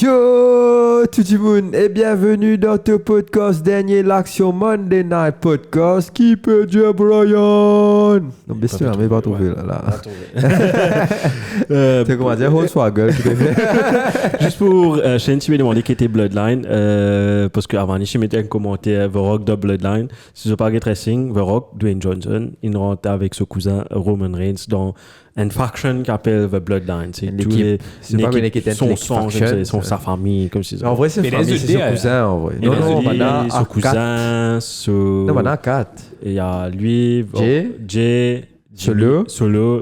Yo tout le monde et bienvenue dans ton podcast dernier l'action Monday Night Podcast qui peut dire Brian. Non bien sûr mais pas trouvé là. Tu comment dire whole swagger juste pour Shane tu m'as demandé qui était Bloodline parce que avant je mettais un commentaire The Rock de Bloodline si je pas get Wrestling The Rock Dwayne Johnson il rentre avec son cousin Roman Reigns dans une faction qui appelle The Bloodline c'est pas une équipe son sang sa famille comme si en vrai c'est famille c'est son cousin en vrai non maintenant son cousin non maintenant 4 et il y a lui Jay Solo,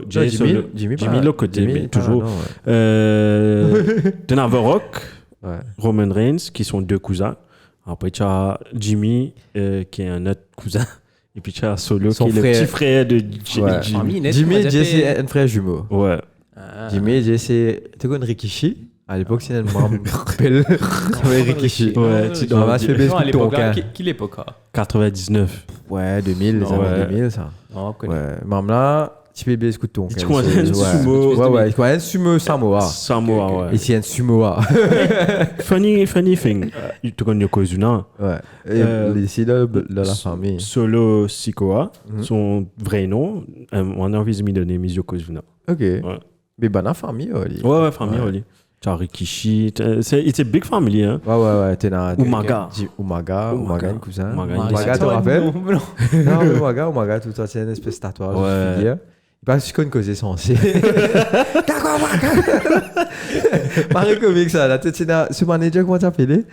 Jay Solo, Jimmy Locoté, toujours. Tu as The Rock, Roman Reigns, qui sont deux cousins. Après, tu as Jimmy, qui est un autre cousin. Et puis, tu as Solo, qui est le petit frère de Jimmy. Jimmy et Jay, c'est un frère jumeau. Ouais. Jimmy et Jay, c'est... Tu connais Rikishi? À l'époque, c'est un membre rappelle. Rikishi. Ouais, tu dois faire baiser tout ton cas. Quelle époque? 99. Ouais, 2000, les années 2000, ça. Ouais, même là, tu peux baiser tout ton cas. Tu connais un sumo. Ouais, tu connais un sumo Samoa. Samoa, ouais. Ici, un Sumoa. Funny thing. Tu connais Yokozuna. Ouais. Et ici, de la famille. Solo Sikoa, son vrai nom, on a envie de me donner Yokozuna. Ok. Mais bonne famille, Oli. Ouais, famille, Oli. Tu as Rikishi, c'est une big family, hein. Ouais, t'es dans... Umaga, un cousin. Umaga, tu te rappelles? Non, Umaga, tout ça, c'est une espèce de tatouage. Ouais. Il passe sur une cause essentielle. Pareil comique, ça. Là, tu sais, ce manager, comment tu appelles?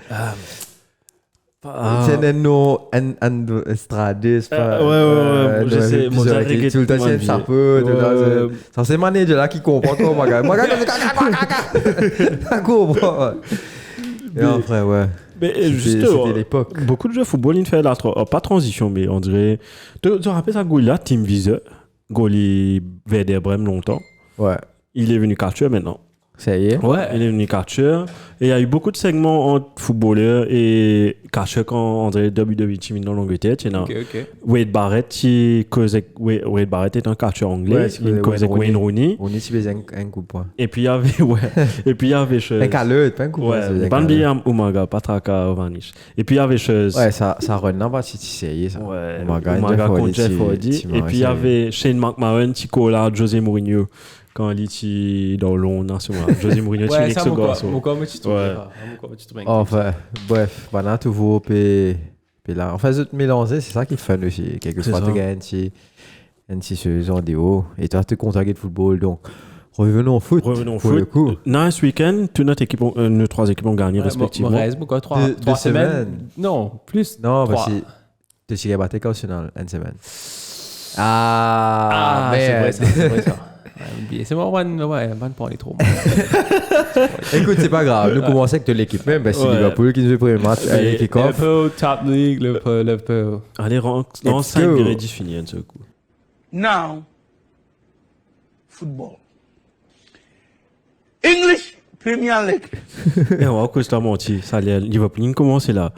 C'est un nom, un Estrade, c'est pas... Ouais, je sais, mon reggae. Tout le temps, c'est un chapeau. C'est un manager là qui comprend quoi, Umaga. Umaga, tu comprends. Et après, ouais. Mais juste, c'était l'époque. Beaucoup de jeux football, ils font pas transition, mais on dirait... Tu te rappelles ça, Goli là, Team Visa, Goli Werder Bremen longtemps. Ouais. Il est venu catcher maintenant. Ça y est. Ouais, il est venu catcher. Et il y a eu beaucoup de segments entre footballeurs et catcher quand André WWE team dans l'Angleterre. Wade Barrett, Wade Barrett est un catcher anglais. Il cause avec Wayne Rooney. On est si un coup de poing. Et puis il y avait, et puis il y avait chose. Un caleux, pas un coup de poing. Ouais, Bambi Umaga, Patraka Ovanish. Et puis il y avait chose. Ouais, ça run n'a pas si tu sais ça. Ouais, Umaga contre Jeff Hardy. Et puis il y avait Shane McMahon, Ticola, José Mourinho. Quand il est dans l'on national, José Mourinho, tu es ce garçon. Enfin, bref, maintenant tu vois, puis là, enfin, tu te mélanger, c'est ça qui est fun aussi. Quelquefois, tu gagnes une saison de haut, et tu as te contacter de football, donc revenons au foot. Pour le coup. Nice week-end, toutes nos trois équipes ont gagné respectivement. Quoi, 3 semaines? Non, plus. Non, parce que tu as battu Arsenal une semaine. C'est vrai ça. C'est moi, on parler trop. Écoute, c'est pas grave. Nous commençons avec l'équipe même. C'est Liverpool qui nous fait le premier match avec le kick-off. Liverpool, Top League, Liverpool. Allez, dans 5 Viredis fini un seul coup. Now, football. English Premier League. Et on va cause la menti. Ça allait Liverpool commence là.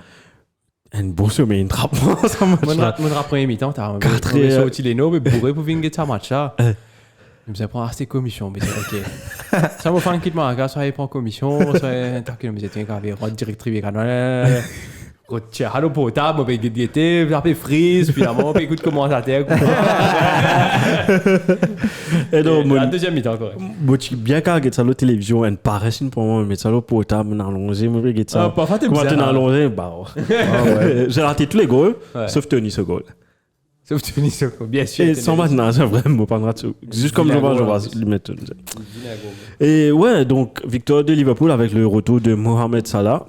Une bonne semaine, une trappe. Ça marche. Mon premier mi-temps, t'as un peu sorti les noms, mais bourré pour venir ça match là. Je me disais, prends assez commission, mais c'est ok. Ça m'a fait un kit marque, soit il prend commission, soit il me disait, gravé, directrice, canal. Tiens, hallo potable, on va guetter, vous appelez freeze, finalement, on écoute comment ça t'est. Et donc, la deuxième mi-temps, correct. Moi, tu bien qu'à regarder ça à la télévision, elle paraît pour moi, mais ça, le potable, on a allongé, moi, regarde ça. Comment tu as allongé? Bah, j'ai raté tous les goals, sauf Tony, ce goal. Sauf Tony Soko, bien sûr. Et sans maintenant, c'est vraiment pas de juste comme je vais lui mettre. Et ouais, donc, victoire de Liverpool avec le retour de Mohamed Salah.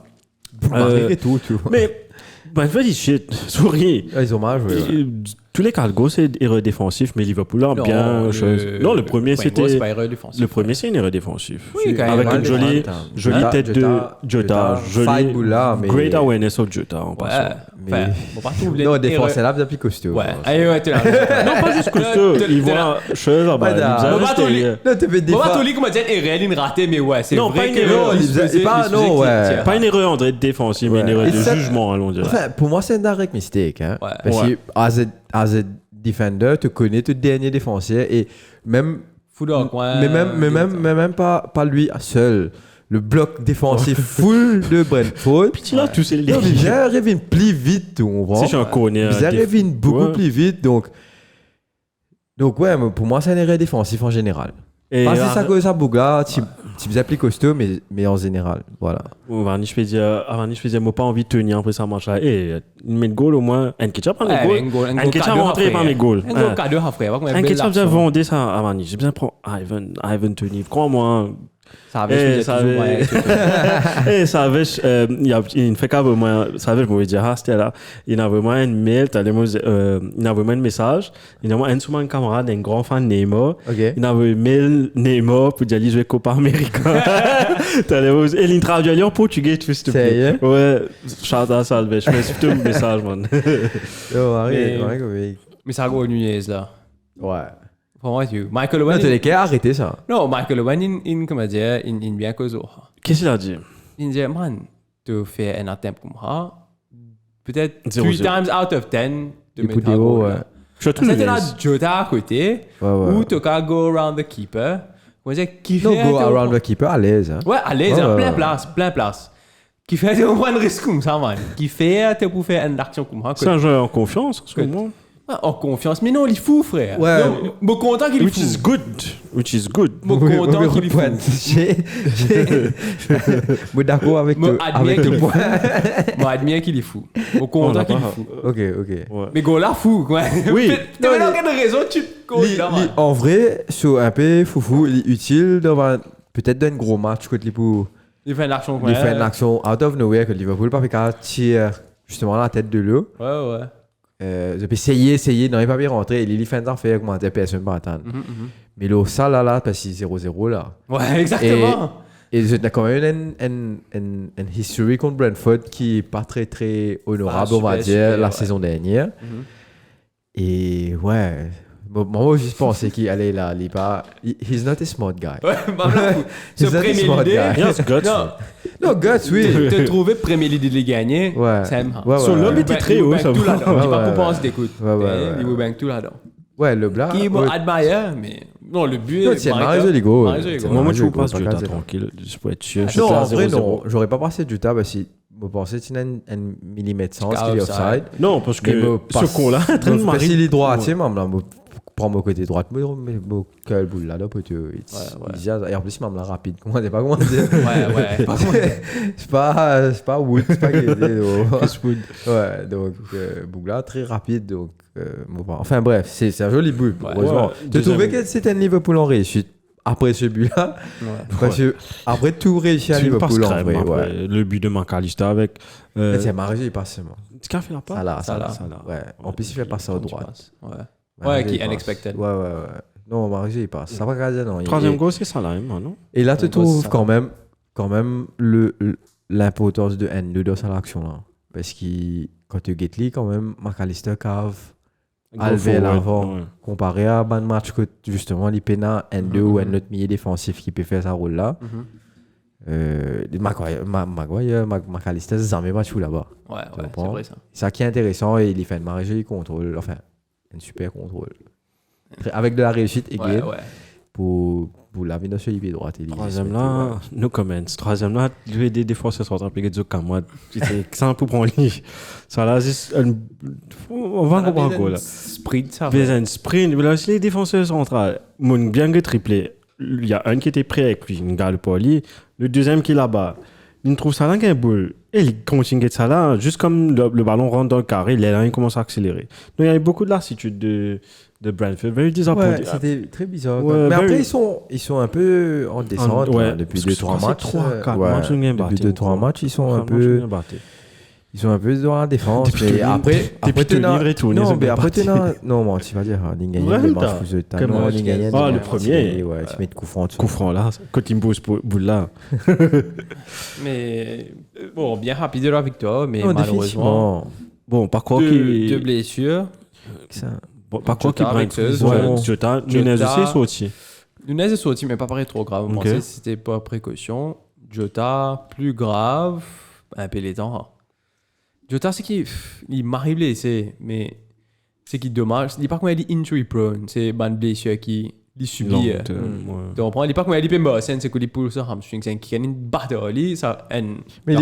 Et tout, tu vois. Mais, vas-y, shit, souris. Ils ont mal joué. Tous les cargos, c'est erreur défensif, mais Liverpool a bien. Non, le premier, c'était. Le premier, c'est une erreur défensive. Oui, avec une jolie tête de Jota. Jolie. Great awareness of Jota, en passant. Non, défense, c'est là, bien plus costaud. Ouais, t'es là. Non, pas juste costaud. Il voit chose là-bas. Non, tu fais des fois. Toli, comment dire, erreur, il raté, mais ouais, c'est vrai. Non, pas une erreur. Non, ouais. Pas une erreur, André, défensive, mais une erreur de jugement, allons dire. Enfin, pour moi, c'est un direct mistake. Parce que, as a defender, tu connais tout dernier défenseur et même. Mais même pas lui seul. le bloc défensif full de Brentford. Puis là, tout c'est Non, mais Bizarre revient plus vite, tu comprends? C'est un corner. Bizarre revient beaucoup Ouais. plus vite, donc ouais, mais pour moi, c'est un erreur défensif en général. Et Pas si ça cause ça, Bougla, tu faisais plus costaud, mais en général, voilà. Varni, je faisais, moi pas envie de tenir après ça match là. Et une met de goal au moins. Un ketchup pas mes goals. Un ketchup rentré par mes goals. Un goal cadeau, frère. Un ketchup j'ai vendu ça à Varni. J'ai besoin de prendre Ivan Tony. Crois-moi. Ça avait Ça avait, il y a une fait qu'à vraiment, ça avait, je me dire, c'était là. Il y a vraiment un mail, il y a vraiment un message. Il y a un souvent un camarade, un grand fan de Neymar. Ok. Il y a un mail Neymar pour dire, il joue Copa América. Et il traduit en portugais, tu sais, Sérieux? Ouais, shout out Salve, je fais surtout un message, man. Mais ça a gros Nunez là. Ouais. Pour moi, tu. Michael Non, Owen. t'as lesquels arrêter ça. Non, Michael Owen, comment dire, il bien cause. Qu'est-ce qu'il a dit? Il dit, man, tu fais un attempt comme ça. Peut-être 3 0-0. times out of 10, tu Il mets peut ta dire, goal. ouais. là. Surtout C'était le là Jota à côté, Ouais, ouais. ou tu peux go around the keeper. Comment dire, qui No fait. go around the keeper à l'aise. Hein. Ouais, allez, Ouais, plein ouais. plein place. Qui fait au moins un risque comme ça, man. Qui fait, tu peux faire une action comme ça. C'est un joueur en confiance, en ce moment. En confiance. Mais non, il est fou, frère. Ouais. Non, me content qu'il est Which is fou. good. Which is good. Me content qu'il est fou. Moi d'accord avec Me admire qu'il le est point. fou. Me admire qu'il est fou. Me content qu'il est fou. Ok. Ouais. Mais go là, fou, quoi. Oui. Tu veux aucune raison, tu go là, man. En vrai, sur un peu foufou, il est utile peut-être dans un gros match quand il pour Il fait une action, quoi. il fait une action out of nowhere que Liverpool pas fait qu'à tirer justement la tête de l'eau. Ouais. Je peux essayer, non, il pas bien rentrer. Il fait un affaire comment dire personne pas attendre. Mais là, ça là, parce que c'est 0-0 là. Ouais, exactement. Et il a quand même une history contre Brentford qui est pas très très honorable, on va dire, la saison dernière. Et ouais, moi j'ai juste pensé qu'il allait là, il est pas. He's not a smart guy. Ouais, bah là, ce He's not a premier smart idée. guy. Yes, guts. Non, No, guts, oui. te trouver premier idée de les gagner, Ouais. c'est un. Ouais, Son ouais. lobby était très haut, ça tout va. là-dedans. Je dis pas Ouais, qu'on pense d'écoute. Ouais. Il vous bang tout là-dedans. Ouais, le blanc. Qui ouais. m'admire, mais. Non, le but Non, c'est Mario Ligo. Mario Ligo. Moi, je Mario vous passe Ligo, du pas temps casé. tranquille. Je peux être sûr. Ah, Je Non, suis à en vrai, 0-0. non. J'aurais pas passé du temps parce que je pensais qu'il y a un millimètre sans Parce qu'il est qu'il est offside. Non, parce Mais que me ce passe- con-là est en train de Parce marier. qu'il est droitier, même là, prends mon côté droite, mais quel boule là, pour te. Et en plus, même là, rapide. Comment dire, pas comment dire. Ouais. C'est pas Wood, c'est pas Guédé. Ouais, donc, Bougla, très rapide. Donc, enfin, bref, c'est un joli but, Ouais. heureusement. Ouais, Tu deuxième- trouvais que c'était un Liverpool en réussite après ce but-là? Parce que, après tout réussi à Tu passes Liverpool en crème vrai, après. ouais. Le but de McAllister avec. C'est Marie, il passe seulement. Tu as fait la part Ça là. Ça là. Ouais. En plus, il fait passer à droite. Ouais. Marie, qui il passe. unexpected. Ouais. Non, Marie, il passe. Ça va garder, non. Troisième Et- goal, c'est ça là, non? Et là, tu Un goal, trouves ça. quand même l'importance de N2 dans cette action-là. Parce que quand tu get lui, quand même, McAllister cave Alvé l'avant, comparé à un match que justement, il peine N2 ou un autre milieu défensif qui peut faire ce rôle-là. McAllister, c'est jamais match là-bas. Ouais, Tu c'est comprends? vrai ça. C'est ça qui est intéressant et il fait une marge contrôle, enfin, un super contrôle. Avec de la réussite Ouais, égale pour la vie de ce pied droit. Troisième là, no comments. Troisième là, lui aider des fois, c'est sortir plus que comme moi. C'est un peu pour lui. Ça là, on va comprendre quoi là. Sprint, ça. Mais un sprint, là aussi les défenseurs centrales, mon bien que triplé. Il y a un qui était prêt avec lui, une gars le poli. Le deuxième qui est là-bas. Il trouve ça là qu'un boule. Et il continue de ça là, juste comme le ballon rentre dans le carré, il commence à accélérer. Donc il y avait beaucoup de lassitude de Brentford. Very disappointing. Ouais, c'était très bizarre. Ouais, mais very- après, ils sont un peu en descente ouais, là, depuis parce que 2-3 c'est matchs. 3-4 ouais, matchs, on gagne depuis battu, 2-3 quoi. matchs, ils sont un Vraiment, peu. je viens battre. Ils sont un peu dans la défense. Depuis Mais tout après, depuis tout t'es livre et tout, ils non, ont mais bien après, battu. non, bon, tu vas dire, ils gagnent Ouais, des t'as- matchs plus de temps. Comme Non, match ils gagnent. Ah, des le matchs, premier. Ouais, tu mets de coup franc. Coup franc là, quand il me pose boule là. Mais bon, bien rapide de la victoire, mais Non, malheureusement, définitivement. Bon, par quoi deux qui. blessures. Ça- Bon, par quoi qui Jota avec Brentford. Zeus, Ouais, Jota, Nunez aussi est sorti. Nunez est sorti, mais pas pareil trop grave. On Ok. pensait que c'était pas précaution. Jota, plus grave, un peu les temps. Jota, c'est qu'il m'arrive blessé, mais c'est qu'il dommage. Il n'est pas comme il dit injury prone. C'est une blessure qui il subit. Donc, on ne dit pas comment il est pas c'est que les poules sur hamstring, c'est qu'il y a une bataille, ça, mais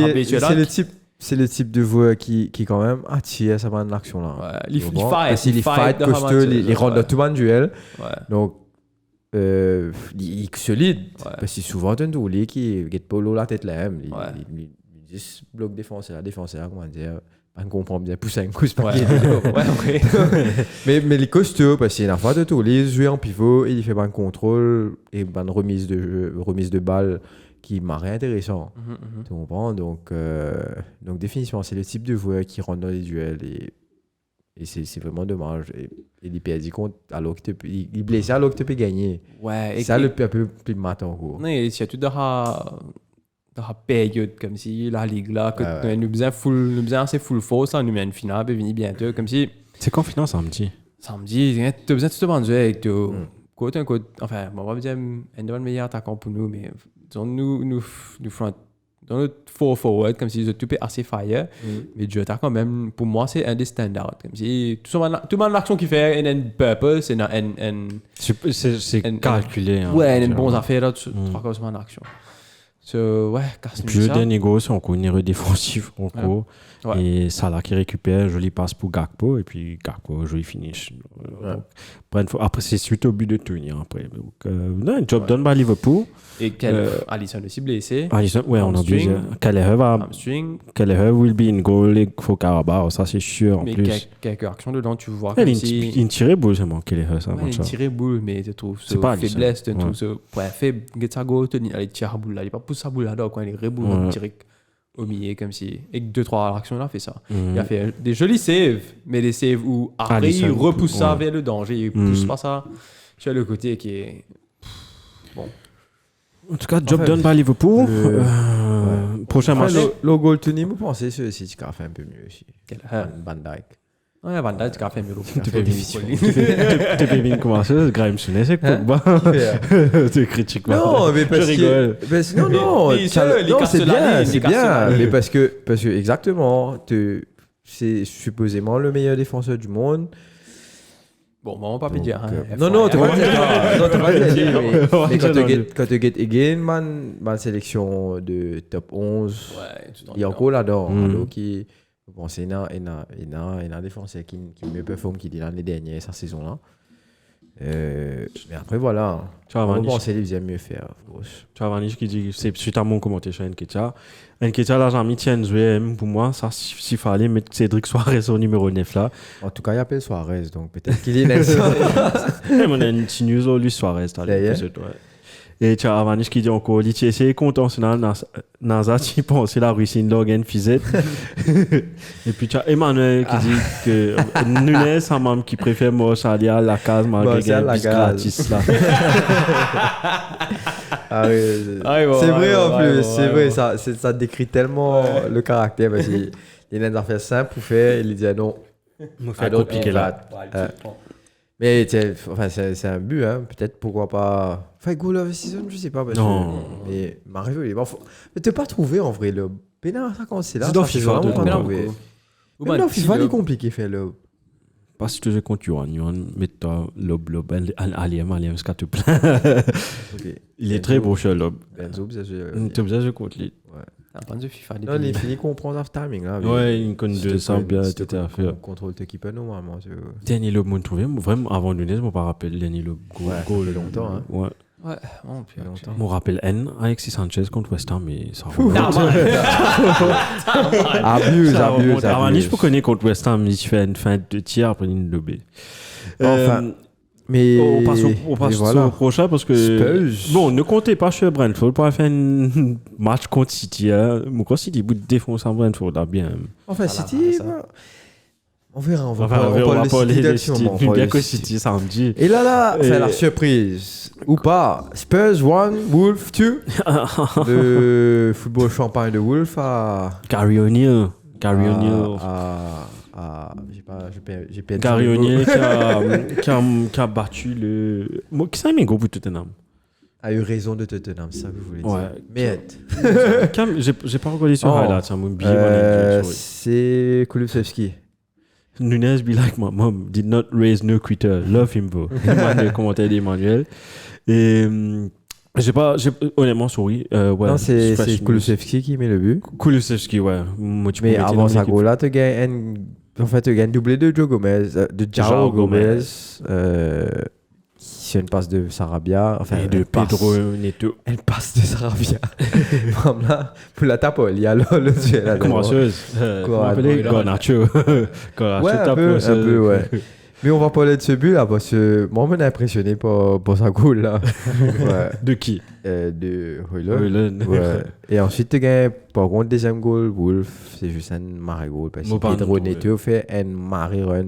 c'est le type de joueur qui quand même attire sa bonne action là. Il fight costaud, il rentre dans tout le duel. Donc, il est solide. Parce que souvent, un tourné qui est polo la tête là, il dit bloc défenseur, comment dire. On comprend bien, pousser un coup, c'est pas mais les costauds, parce qu'il y a une fois de tourner, il joue en pivot, et il fait un contrôle et une remise de balle qui m'a rien intéressant. Tu comprends? Donc, définitivement, c'est le type de joueur qui rentre dans les duels et c'est vraiment dommage. Et il perd contre alors que il est blessé alors que tu peux gagner. Ouais. C'est ça le peu plus matin en gros. Non, il y a tout dans la période comme si la ligue là, que nous besoin assez full force, nous met une finale, puis venir bientôt, comme si. C'est quand finale samedi? Samedi, tu as besoin de te vendre avec toi. Enfin, on va dire un des meilleurs attaquants pour nous, mais nous front, dans notre forward, comme si ils ont tout assez fire, mais Dieu quand même, pour moi, c'est un des standouts. Comme si tout le monde l'action qu'il fait, il a une purpose, c'est calculé. Ouais, il a une bonne affaire là, trois causes en action. Ouais, et puis le dernier goal, c'est encore une erreur défensive en cours. Ouais. Et Salah qui récupère, joli passe pour Gakpo, et puis Gakpo, joli finish. Donc, après, c'est suite au but de tenir. Après. Donc, un job done par Liverpool. Et Alisson aussi blessé. Alisson, ouais, on a oublié. Kelleher will be in goal for Carabao, ça c'est sûr. Mais en plus. Quelques actions dedans, tu vois. Il tire boule, c'est moi, Kelleher, ça. Il tire boule, mais tu trouves c'est pas faiblesse, tu trouves ça. Ouais, fait, get sa goal, il tire boule là. Il n'est pas pousse sa boule là-dedans, quand il est reboule, il tire au milieu comme si. Et 2-3 actions là, fait ça. Il a fait des jolis saves, mais des saves où après il repousse ça vers le danger. Il pousse pas ça sur le côté qui est. Bon. En tout cas, job done par Liverpool. Prochain match. Le goal tenu, vous pensez que c'est qui a fait un peu mieux aussi. Van Dijk. Ouais, Van Dijk a fait mieux. Tu peux bien commencer. Graham Souness, c'est Pogba. Tu critiques pas. Non, mais parce que. Non, c'est bien. Mais parce que exactement, c'est supposément le meilleur défenseur du monde. Bon, on va pas dire. Non, tu vas pas dire. Mais quand tu get again, ma sélection de top 11, il y a encore là-dedans. Donc, bon, c'est un défenseur qui mieux performe qu'il dit l'année dernière, cette saison-là. Mais après, voilà. On pense qu'il faisait mieux faire. Tu vois, Vanish qui dit, c'est suite à mon commentaire sur Nketiah. Nketiah, là, j'ai mis Tienzoué, pour moi, ça, s'il fallait mettre Cédric Suarez au numéro 9 là. En tout cas, il appelle Suarez, donc peut-être qu'il est next. On a une petite news, lui, Suarez. Et tu as Avanish qui dit encore, il a essayé content sur Naza, tu penses la Russie, une Logan Fizet. Et puis tu as Emmanuel qui dit que Nunes, un membre qui préfère Moshali à la case, malgré qu'il y a un bus gratis là. C'est vrai en plus, c'est vrai, ça décrit tellement le caractère, parce qu'il y a une affaire simple pour faire, il dit non. Il faut compliqué là. Mais enfin, c'est un but, hein. Peut-être pourquoi pas. Enfin, goal of season, je sais pas. Non. Mais Mario, il est bon. Mais t'as pas trouvé en vrai le. Pénal, ça quand c'est là. C'est dans FIFA, vraiment pas trouvé. Mais dans FIFA, il est compliqué faire le. Pas si tu veux contre Yuan, mets-toi lob, Aliem, ce qu'il te plaît. Il est très beau, cher lob. Benzo, tu as besoin de contre lui. Un de FIFA. Non, il finit qu'on prend off timing là. Ouais, il connaît de ça bien, c'était à faire. Contrôle t'équipe normalement. Danny Lob, on trouvait vraiment avant Nunes, je me rappelle Danny Lob. Goal longtemps. Ouais. Ouais, longtemps. Je me rappelle N, Alexis Sanchez contre West Ham, mais ça abuse. Je peux connaître contre West Ham, il fait une fin de tir après une lobée. Enfin. Mais on passe au prochain parce que Spurs. Bon, ne comptez pas sur Brentford pour faire un match contre City. Quand City bout de défense à Brentford, là bien. Enfin, City, on verra. On va parler de City. Bien que City samedi. Et là, c'est la surprise ou pas. Spurs 1, Wolves 2. Le football champagne de Wolves à Gary O'Neill. J'ai perdu. Gary O'Neill qui a battu le. Qui s'est mis gros pour Tottenham? A eu raison de Tottenham, ça vous voulez dire. Mais j'ai pas regardé sur highlights, c'est Kulusevski. Nunez be like my mom, did not raise no quitter, love him bro. Le commentaire d'Emmanuel. Et honnêtement, sorry. Ouais, Non, c'est Kulusevski qui met le but. Kulusevski, ouais. Moi, tu peux Mais mettre avant dans ça, l'équipe. là, tu gagnes un doublé de Joe Gomez, de João Gomez, qui une passe de Sarabia, enfin, Et de Pedro Neto. Elle passe de Sarabia. Comme là, pour la tape, il y a le duel. Comment ça? Comment appeler Garnacho. Ouais, un peu, ouais. Mais on va parler de ce but là, parce que moi, je suis impressionné par sa goal là. Ouais. De qui? De Højlund. Højlund. Ouais. Et ensuite, tu gagnes, par contre, deuxième goal, Wolf, c'est juste un maré goal. Parce que Pedro Neto fait un maré run.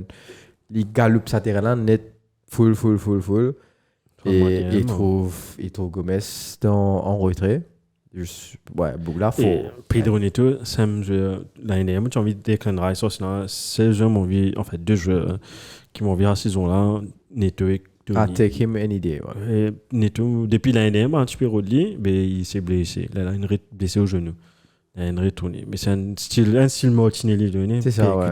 Il galope sa terrain là, net, full. Et il trouve Gomez en retrait. Ouais, Bougla, faut. Et Pedro Neto, l'année dernière, j'ai envie de déclencher ça. C'est deux joueurs qui m'ont envie à la saison-là. Neto et Tony. Take him any day. Ouais. Et Neto, depuis l'année dernière, un petit peu Rodley, mais il s'est blessé. Là, il a blessé au genou. Il a une retournée. Mais c'est un style Martinelli donné. C'est ça, ouais.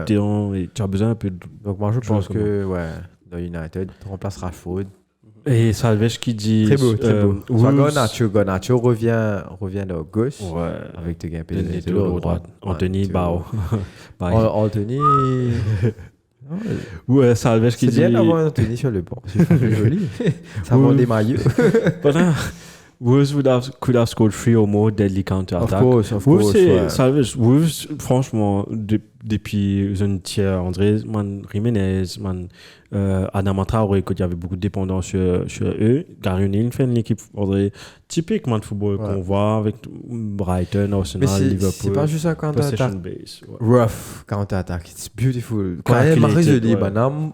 Et tu as besoin un peu de. Donc, moi, je pense que, ouais, dans United, tu remplaces Rashford. Et Salvage qui dit. Très beau. Garnacho revient de gauche. Ouais. Avec te gains de droite. Anthony Bao. Anthony. Ouais, Salvage qui dit. C'est bien d'avoir Anthony sur le banc. C'est joli. Ça vend des maillots. Voilà. Wolves could have scored 3 or more deadly counter-attack. Of course. Ouais. Salvage, Wolves, franchement, depuis un tiers, André, Jiménez, Adama Traoré, il y avait beaucoup de dépendance sur eux. Gary O'Neill fait une équipe, André, typiquement de football qu'on voit avec Brighton, Arsenal, Liverpool. C'est pas juste un counter-attack. Ouais. Rough counter-attack. It's beautiful. Quand elle m'a résolu,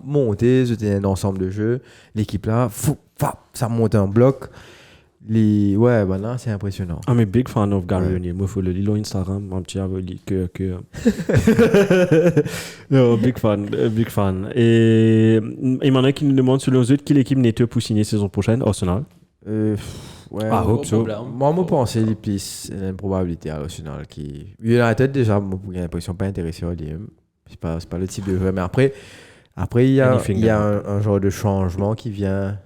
monter, c'était un ensemble de jeux. L'équipe là, ça monte un bloc. Ouais, là, c'est impressionnant. I'm a big fan of Gary O'Neill. Moi, il faut le lire Instagram, un petit peu que. No, big fan. Et il y en a qui nous demandent selon eux qui l'équipe Neto pour signer saison prochaine, Arsenal. Ouais. Hope so. Moi, je pense qu'il y a une probabilité à Arsenal qui. United, déjà, j'ai l'impression pas intéressé à lui. C'est pas le type de joueur. Mais après il y a un genre de changement qui vient.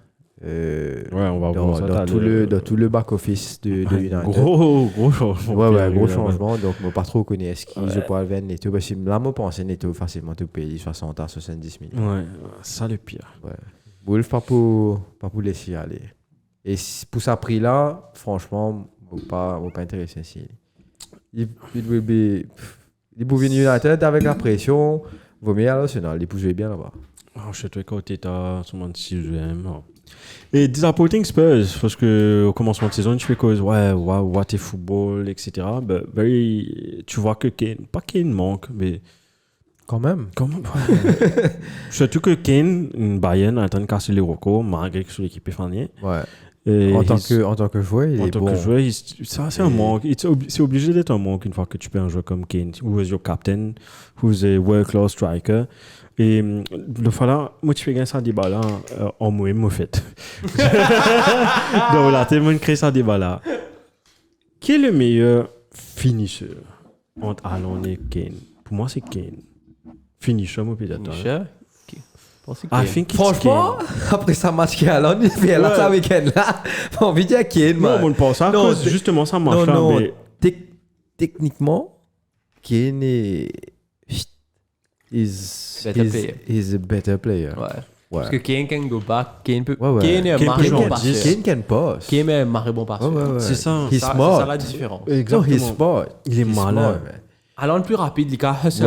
On va voir ça dans tout le back-office de United. Gros changement. Ouais, gros changement. Donc, je ne pas trop connais ce qu'ils ont pas venir Neto. Parce que là, je pense que Neto facilement tout payer 60 à 70 millions. Ouais, ça le pire. Ouais. Wolf, pas pour laisser aller. Et pour ça prix-là, franchement, je ne suis pas intéressé ici. Il peut venir United avec la pression. Vaut mieux à l'Arsenal. Il peut jouer bien là-bas. Je sais quand tu es à 6e. Et disappointing Spurs, parce qu'au commencement de saison, tu fais cause, what est football, etc. But tu vois que Kane manque, mais. Quand même. Surtout que Kane, Bayern, est en train de casser les records, malgré que son équipe est finie. Ouais. En tant que joueur, il est bon. En tant que joueur, ça, c'est un manque. C'est obligé d'être un manque une fois que tu peux un joueur comme Kane, who is your captain, who's a world-class striker. Et le fois là, moi, tu fais gagner ça débat là en moi fait. Donc là, tout le monde crée ça débat là. Qui est le meilleur finisher entre Haaland et Kane? Pour moi, c'est Kane. Finisher, moi, peut-être. Franchement, après ça match qui est Haaland, il fait là ça week-end là. J'ai envie de dire Kane. Non, on ne pense pas. Justement, ça marche là. Mais techniquement, Kane is a better player. Ouais. Parce que Kane can go back, Kane peut. Kane est un marré bon passeur. Kane can pass. Kane est un marré bon passeur. C'est ça. He's smart. C'est ça la différence. Exactement. He's smart. Il est malin. Haaland plus rapide, il a hustle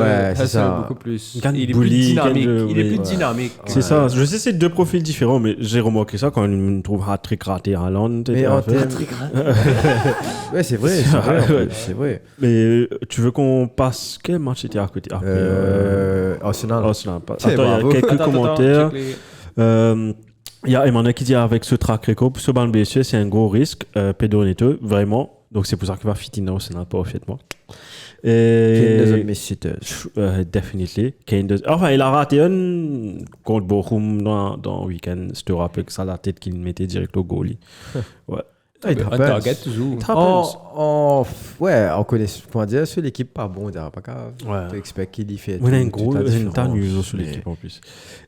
beaucoup plus. Il est plus dynamique. C'est ça. Je sais c'est deux profils différents, mais j'ai remarqué ça quand on me trouve hat-trick raté Haaland. Mais hat-trick raté. Ouais, c'est vrai. Mais tu veux qu'on passe quel match était à côté Arsenal. Attends, il y a quelques commentaires. Il y a Emmanuel qui dit avec ce track record, ce ban BSC, c'est un gros risque. Pedro Neto, vraiment. Donc c'est pour ça qu'il va fit in Arsenal parfaitement. Kane doesn't miss sitters. Definitely. Enfin, il a raté un contre Bochum dans le week-end. Je te rappelle que ça la tête qu'il mettait direct au goalie. Ouais. Ah, it Un happens. target toujours. Ouais, on connaît, comment dire, sur l'équipe pas bon, on dirait pas qu'à Ouais. expect qu'il y fait. On a une toute grosse, la une tas différence. sur Mais- l'équipe en plus.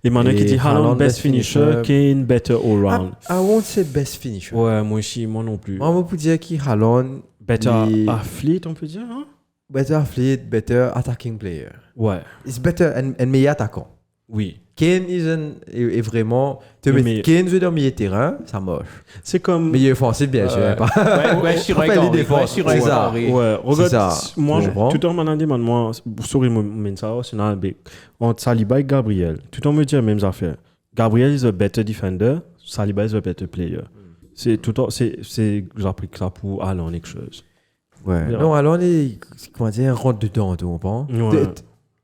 Et maintenant Et qui dit Haaland Haaland, best finisher, Kane better all round. I won't say best finisher. Ouais, moi aussi, moi non plus. Moi, on peut dire qu'il Haaland, Better il- athlete, on peut dire, hein? better athlete, better attacking player. Ouais, It's better and meilleur attaquant. oui. Kane est vraiment. Kane veut dans milieu terrain, ça moche. C'est comme. Milieu offensif, bien sûr. Ouais. pas- Ouais, je suis Enfin, d'accord. les défenses, Ouais, c'est ça. Ouais, regarde, ça. moi, Tu comprends? tout en m'en dit, moi, sorry, mais ça, c'est un bec. Entre Saliba et Gabriel, tout en me dit la même affaire. Gabriel is a better defender, Saliba is a better player. C'est tout en, c'est, j'ai appris que ça pour aller en quelque chose. Ouais. Bien. Non, alors, on est. Comment dire, rentre dedans, tu comprends? Ouais.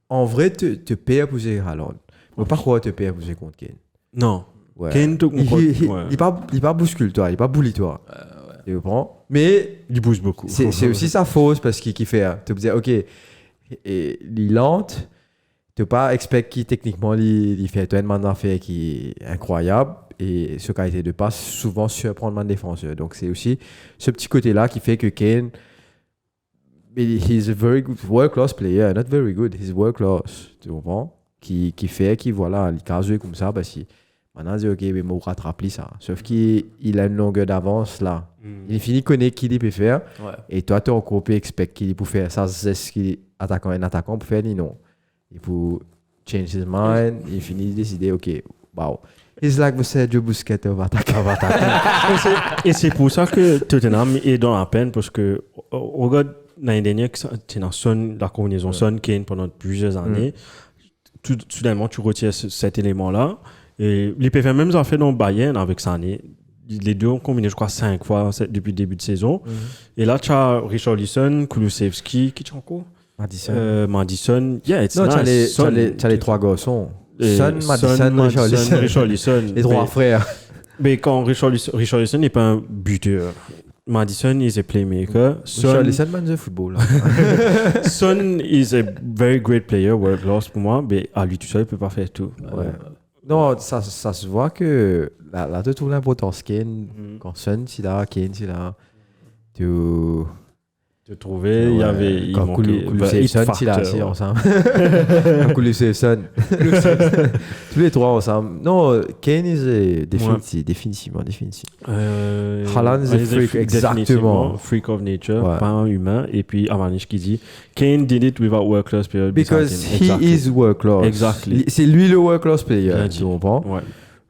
En vrai, te payer pour jouer Haaland. Mais pas quoi te payer pour jouer contre Kane. Non. Ouais. Kane, tout, Il pas bouscule toi, il pas bully toi. Tu comprends? Mais il bouge beaucoup. c'est aussi sa faute parce qu'il fait. Tu peux dire, ok, et, il est lente, tu peux pas expect qu'il techniquement il fait une manne d'affaires qui est incroyable et ce qualité de passe souvent surprendre un défenseur. Donc c'est aussi ce petit côté-là qui fait que Kane, he's a very good world class player, not very good, he's world class, tu comprends? Qui fait qu'il voilà, il a joué comme ça parce que maintenant il dit ok, mais moi rattrape ça. Sauf qu'il a une longueur d'avance là. Il finit connaît qui il peut faire. Ouais. Et toi, tu as encore pu expect qu'il peut faire ça, c'est ce qu'il attaquant un attaquant pour faire non. Il peut change his mind, il finit de décider ok, wow. He's like the Sergio Busquets of attaque. Et c'est pour ça que Tottenham est dans la peine parce que regarde l'année dernière, tu as la combinaison Son Kane pendant plusieurs années. Soudainement, tu retires cet élément-là. Et il peut faire même affaire dans Bayern avec Sané. Les deux ont combiné, je crois, 5 fois depuis le début de saison. Et là, tu as Richarlison, Kulusevski, qui tu as encore Madison. Yeah, it's Non, nice. tu as les trois garçons. Son, Madison, Madison, Richarlison. les trois frères. Mais quand Richarlison n'est pas un buteur. Madison is a playmaker. Richarlison man the football. Là. Son is a very great player, world class pour moi, mais à lui tout seul, il peut pas faire tout. Ouais. Non, ça se voit que là, tu trouves l'importance Kane. Quand Son, c'est là, Kane, c'est là. De trouver, il y avait. Il quand manquait. Kulusevski, c'est là, c'est ensemble. Kulusevski. Tous les trois ensemble. Non, Kane est définitivement. Haaland is a freak, exactement. Freak of nature, Ouais. pas un humain. Et puis Avanish qui dit Kane did it without world class player. Because he is world class. Exactly. C'est lui le world class player. Bien Tu dit. comprends? Ouais.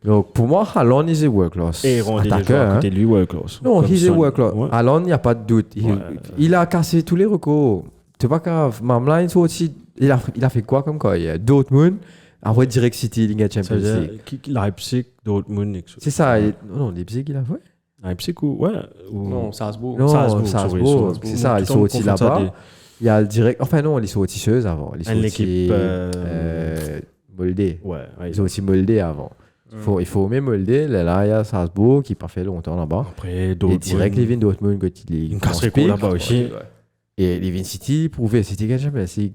Donc pour moi, Haaland is a world class. Et Rondé déjà attaqueur. à côté de lui, world class. Non, Comme he's a Son. world class. Ouais. Haaland, il n'y a pas de doute. Il a cassé tous les records. Tu vois pas Mamla, il a fait quoi comme quoi? Il y a Dortmund, après direct City, Ligue Ça Champions veut League. dire Leipzig, Dortmund, etc. C'est ça. Non, Leipzig, il a fait. Leipzig ou. Ouais. Non, Salzbourg. Non, Salzbourg, Salzbourg. sorry. C'est ça, ils sont aussi là-bas. Il y a le direct. Enfin, non, ils sont aussi Suez avant. Ils sont L'équipe, Moldé. Ouais. Ils sont aussi Moldé avant. Il faut même Moldé. Là, il y a Salzbourg qui n'a pas fait longtemps là-bas. Après, Et Dortmund. direct, Levin Dortmund, quand il est. Une casserie là-bas aussi. Et Levin City, prouvé. City gagne jamais. C'est.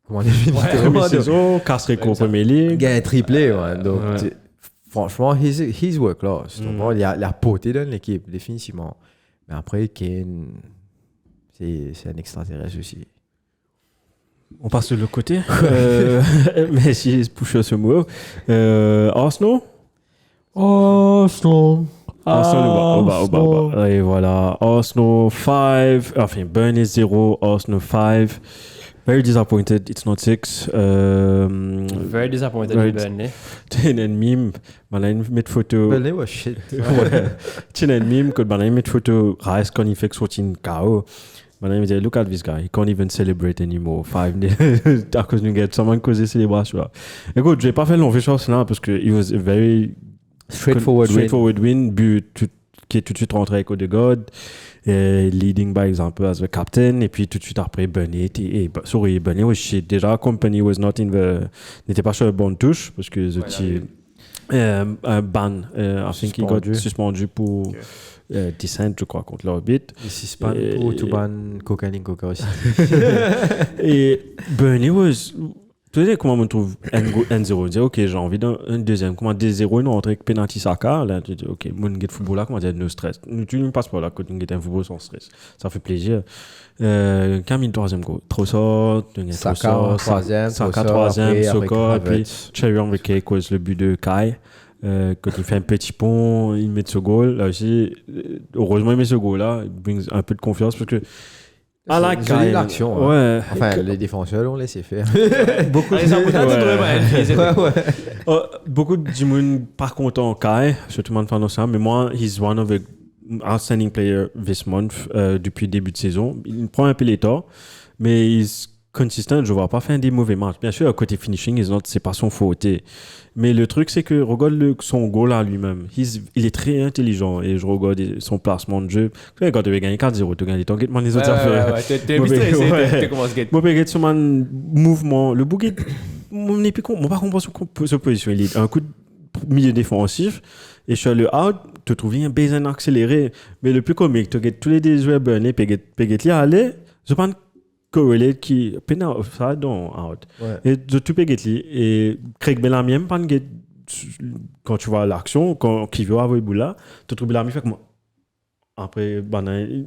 Comment Levin Première saison, casserie au Premier League. gagne un triplé. Donc, Ouais. franchement, he's world class. Il a poté dans l'équipe, définitivement. Mais après, Kane, c'est un extraterrestre aussi. On passe de l'autre côté. Mais si je pousse ce mot. Arsenal. Arsenal au bas. Et voilà. Arsenal 5. Enfin, Burnley 0. Arsenal 5. Very disappointed. It's not 6. Very disappointed Very with Burnley. Tin and meme. Malin met photo. Burnley was shit. Tin and meme. Quand Malin met photo. Rice quand il fait que sortir une KO. Malin me dit, look at this guy. He can't even celebrate anymore. 5-0. À cause nous get someone causé célébration. Écoute, je vais pas faire long chose là parce que it was a very straightforward win. But qui est tout de suite rentré avec Odegaard. Leading by example as the captain, et puis tout de suite après Burnley was shit. Déjà Company was not in the, n'était pas sur la bonne touche parce que un ban, I think il got suspendu pour dissent, je crois, contre l'arbitre. Il suspend pour tout ban cocaïne coca aussi. Et Burnley was Tu sais comment on trouve N0? On dit, ok, j'ai envie d'un deuxième. Comment D0, une rentrée avec penalty Saka. Là, tu dis, ok, mon get football là, comment dire, no stress. Tu ne passes pas là, quand tu get un football sans stress. Ça fait plaisir. Camille, troisième goal. Trossard, Saka, troisième. Saka, troisième. Saka, puis Cherry on the cake, cause le but de Kai. Quand il fait un petit pont, il met ce goal. Là aussi, heureusement, il met ce goal là. Il brings un peu de confiance parce que. Ah là, Kai. l'action. Ouais. Enfin, les défenseurs l'ont laissé faire. Beaucoup beaucoup de monde par contre en Kai, surtout man fan ça, mais moi, he's one of the outstanding players this month depuis le début de saison. Il prend un peu les torts, mais il est consistant. Je vois pas faire des mauvais matchs. Bien sûr, à côté finishing, c'est pas son faute. Mais le truc, c'est que regarde son goal à lui-même. Il est très intelligent et je regarde son placement de jeu. Quand tu veux gagner 4-0, tu gagnes t'inquiète, les autres affaires. T'es stressé, tu commences à gagner. Moi, je regarde son mouvement. Le bouquet, mon n'est plus con. Moi, pas comprendre sa position. Il est un coup de milieu défensif et sur le out, tu trouves un baiser accéléré. Mais le plus comique, tu regardes tous les deux joueurs burnés, puis aller, je pense correlate qui peine offside dans out et de tout pégetli et Craig Bellamy même pas quand tu vois l'action quand qui veut avoir boula tu trouves Bellamy fait comme après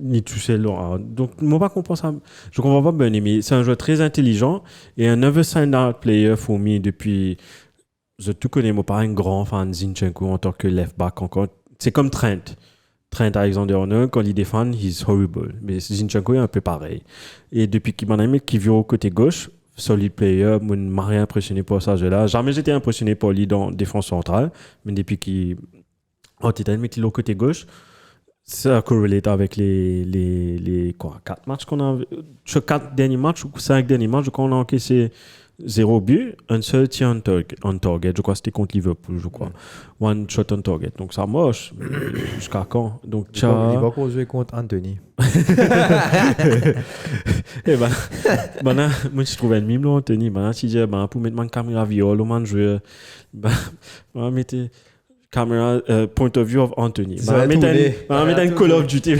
ni tout seul donc moi pas comprendre ça je comprends pas bien mais c'est un joueur très intelligent et un never signed out player for me depuis je tout connais moi pas un grand fan de Zinchenko en tant que left back encore c'est comme Trent Alexander-Arnold, quand il défend, he's horrible. Mais Zinchenko est un peu pareil. Et depuis qu'il m'en a mis qui vient au côté gauche, solid player, moi, ne m'a rien impressionné pour ça jeu-là. Jamais j'étais impressionné pour lui dans défense centrale, mais depuis qu'il est au côté gauche, ça corrélate avec les 4 matchs qu'on a. Sur 4 derniers matchs ou 5 derniers matchs, qu'on a encaissé 0 but, un seul tir on target. Je crois que c'était contre Liverpool, je crois. One shot on target. Donc ça moche. Jusqu'à quand? Donc, il va pas jouer contre Anthony. Et moi, je trouve un mime, Anthony. Si je dis, pour mettre ma caméra viol, on jouer, on mettre caméra point of view of Anthony. On mettre un Call of Duty.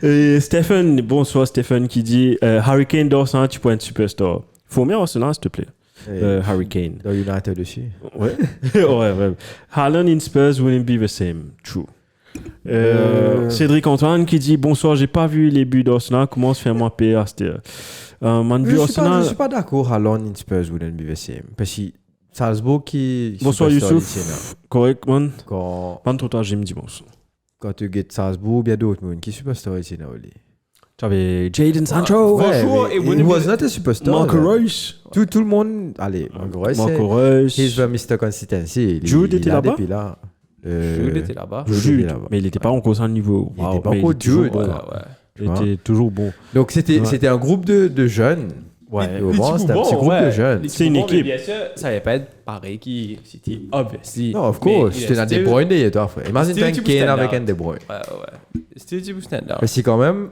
Et Stephen, bonsoir Stephen, qui dit Hurricane Dawson, tu peux être superstar. Faut bien Arsenal, s'il te plaît. Hurricane. Dans United aussi. Ouais. ouais. Haaland in Spurs wouldn't be the same. True. Cédric Antoine qui dit bonsoir, j'ai pas vu les buts d'Arsenal. Comment se fait moi payer à cette je suis pas d'accord. Haaland in Spurs wouldn't be the same. Parce que Salzbourg qui. Bonsoir Youssouf. Correct, man. Pas trop tard, j'ai me dit bonsoir. Quand tu gagnes Salzbourg, il y a d'autres monde qui superstar ici. Tu avais Jadon Sancho. Bonjour, et he was not a superstar. Marco Reus. Tout le monde. Allez, Marco Reus. He's the Mr. Consistency. Jude était là-bas. Jude était là-bas. Mais il n'était pas encore au niveau. Il n'était pas encore Jude. Il était toujours bon. Donc c'était un groupe de jeunes. Ouais, c'était un petit groupe de jeunes. C'est une équipe. Bien sûr, ça n'allait pas être pareil qui City, obviously. Non, of course. C'était un De Bruyne il est frère. Imagine un Kane avec un De Bruyne. Ouais. C'était du standard. Mais c'est quand même.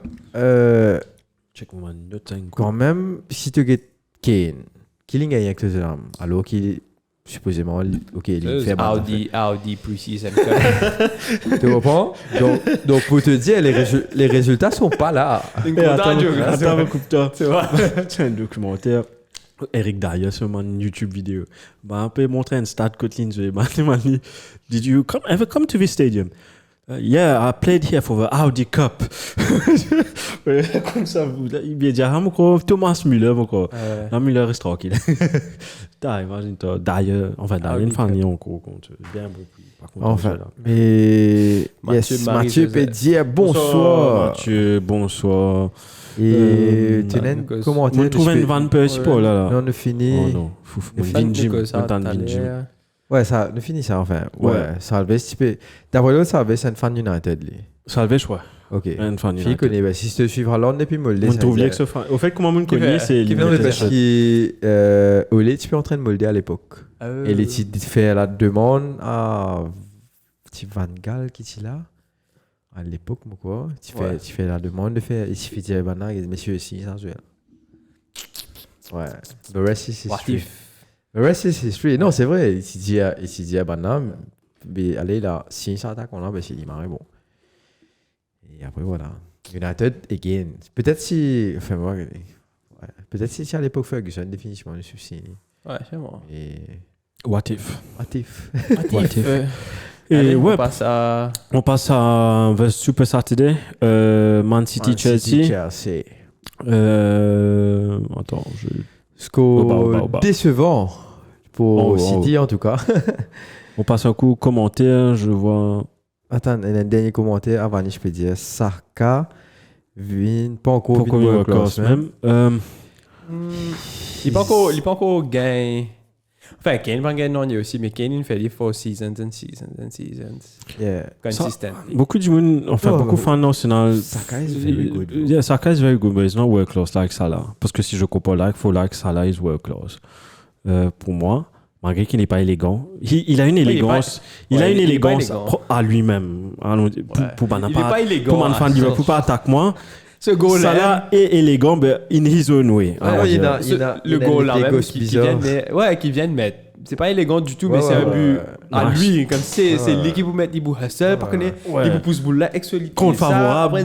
Check mon note. Quand même, si tu get Kane, Killing avec Tottenham, alors qu'il supposément, ok, il fait mal. Audi preseason. Tu comprends? Donc pour te dire, les résultats sont pas là. Attends, coupe-toi. C'est un documentaire. Eric Dyer sur mon YouTube vidéo. On peut montrer un stade Kotlin. Did you ever come to this stadium? Yeah, I played here for the Audi Cup. Comme ça, il vient dire, Thomas Müller, Müller reste tranquille. Imagine-toi, d'ailleurs, enfin, d'ailleurs, une famille en cours, bien bon. Enfin, mais Mathieu peut dire bonsoir. Mathieu, bonsoir. Et tu n'as un commentaire. On trouve une vanne principale là. Non, on finit. Oh non, Ouais, ça, nous finit ça enfin. Ouais, Salves, tu peux. D'après l'autre, Salves, c'est un fan United. Salves, ouais. Ok. Un fan United. Je connais, si tu te suivras Londres et puis molder. On trouve que ce fan. Au fait, comment on connaît, c'est limité. Parce que Olé, tu peux en train de molder à l'époque. Et les tu fais la demande à Van Gaal qui est là. À l'époque, quoi. Tu fais la demande de faire. Il suffit de dire, messieurs, ici, sans jouer. Ouais. The rest is history. The rest is history. Non, c'est vrai. Il s'est dit à Banam, mais allez là, si ça attaque, on a, ben, il marrait bon. Et après, voilà. United, again. Peut-être si. Enfin, moi, Ouais. Peut-être si c'est à l'époque Ferguson, définitivement, le souci. Ouais, c'est bon. Et. What if? Hâtif. What if? Et Et on ouais, passe à on passe à The Super Saturday, Man City, Chelsea. Chelsea. Attends, Score décevant pour City en tout cas. on passe un coup commentaire, je vois. Attends, un dernier commentaire avant, je peux dire Saka, Vin, pas encore Pourquoi Vin il World Class même. il pas encore gagné. Enfin, Kane va gagner non, il y a aussi, mais Kane il fait les 4 seasons and seasons. Yeah. Consistent. Beaucoup de monde, enfin beaucoup de fans nationaux. Saka is very good. Yeah, Saka is very good, but he's not world class like Salah. Parce que si je compare like, faut like Salah is world class. Pour moi, malgré qu'il n'est pas élégant, il a une élégance. Il a une élégance à lui-même. Pour pas élégant. Pour man fan du Liverpool, pas attaque moi. Ce goal Salah est élégant, mais in his own way. Le goal là même qui vient de mettre. C'est pas élégant du tout, mais c'est un but à lui. Comme c'est l'équipe où mettre Ibu Hassel, par contre, Ibu pousse boule là, ex-solide. Compte favorable.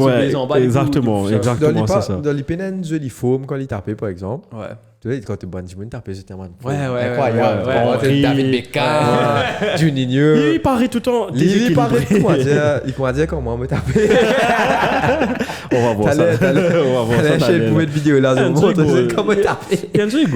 Ouais, exactement, c'est ça. Dans les pénales, joli forme quand il tapait par exemple. Ouais. Tu vois, quand tu es bon, tu tapais, c'était tellement incroyable. David Beckham, Juninho. Il paraît tout le temps. Il paraît, comment dire comment me taper. On va voir ça. On va voir ça. J'ai trouvé une vidéo là, je vous montre comment taper. Il y a un truc,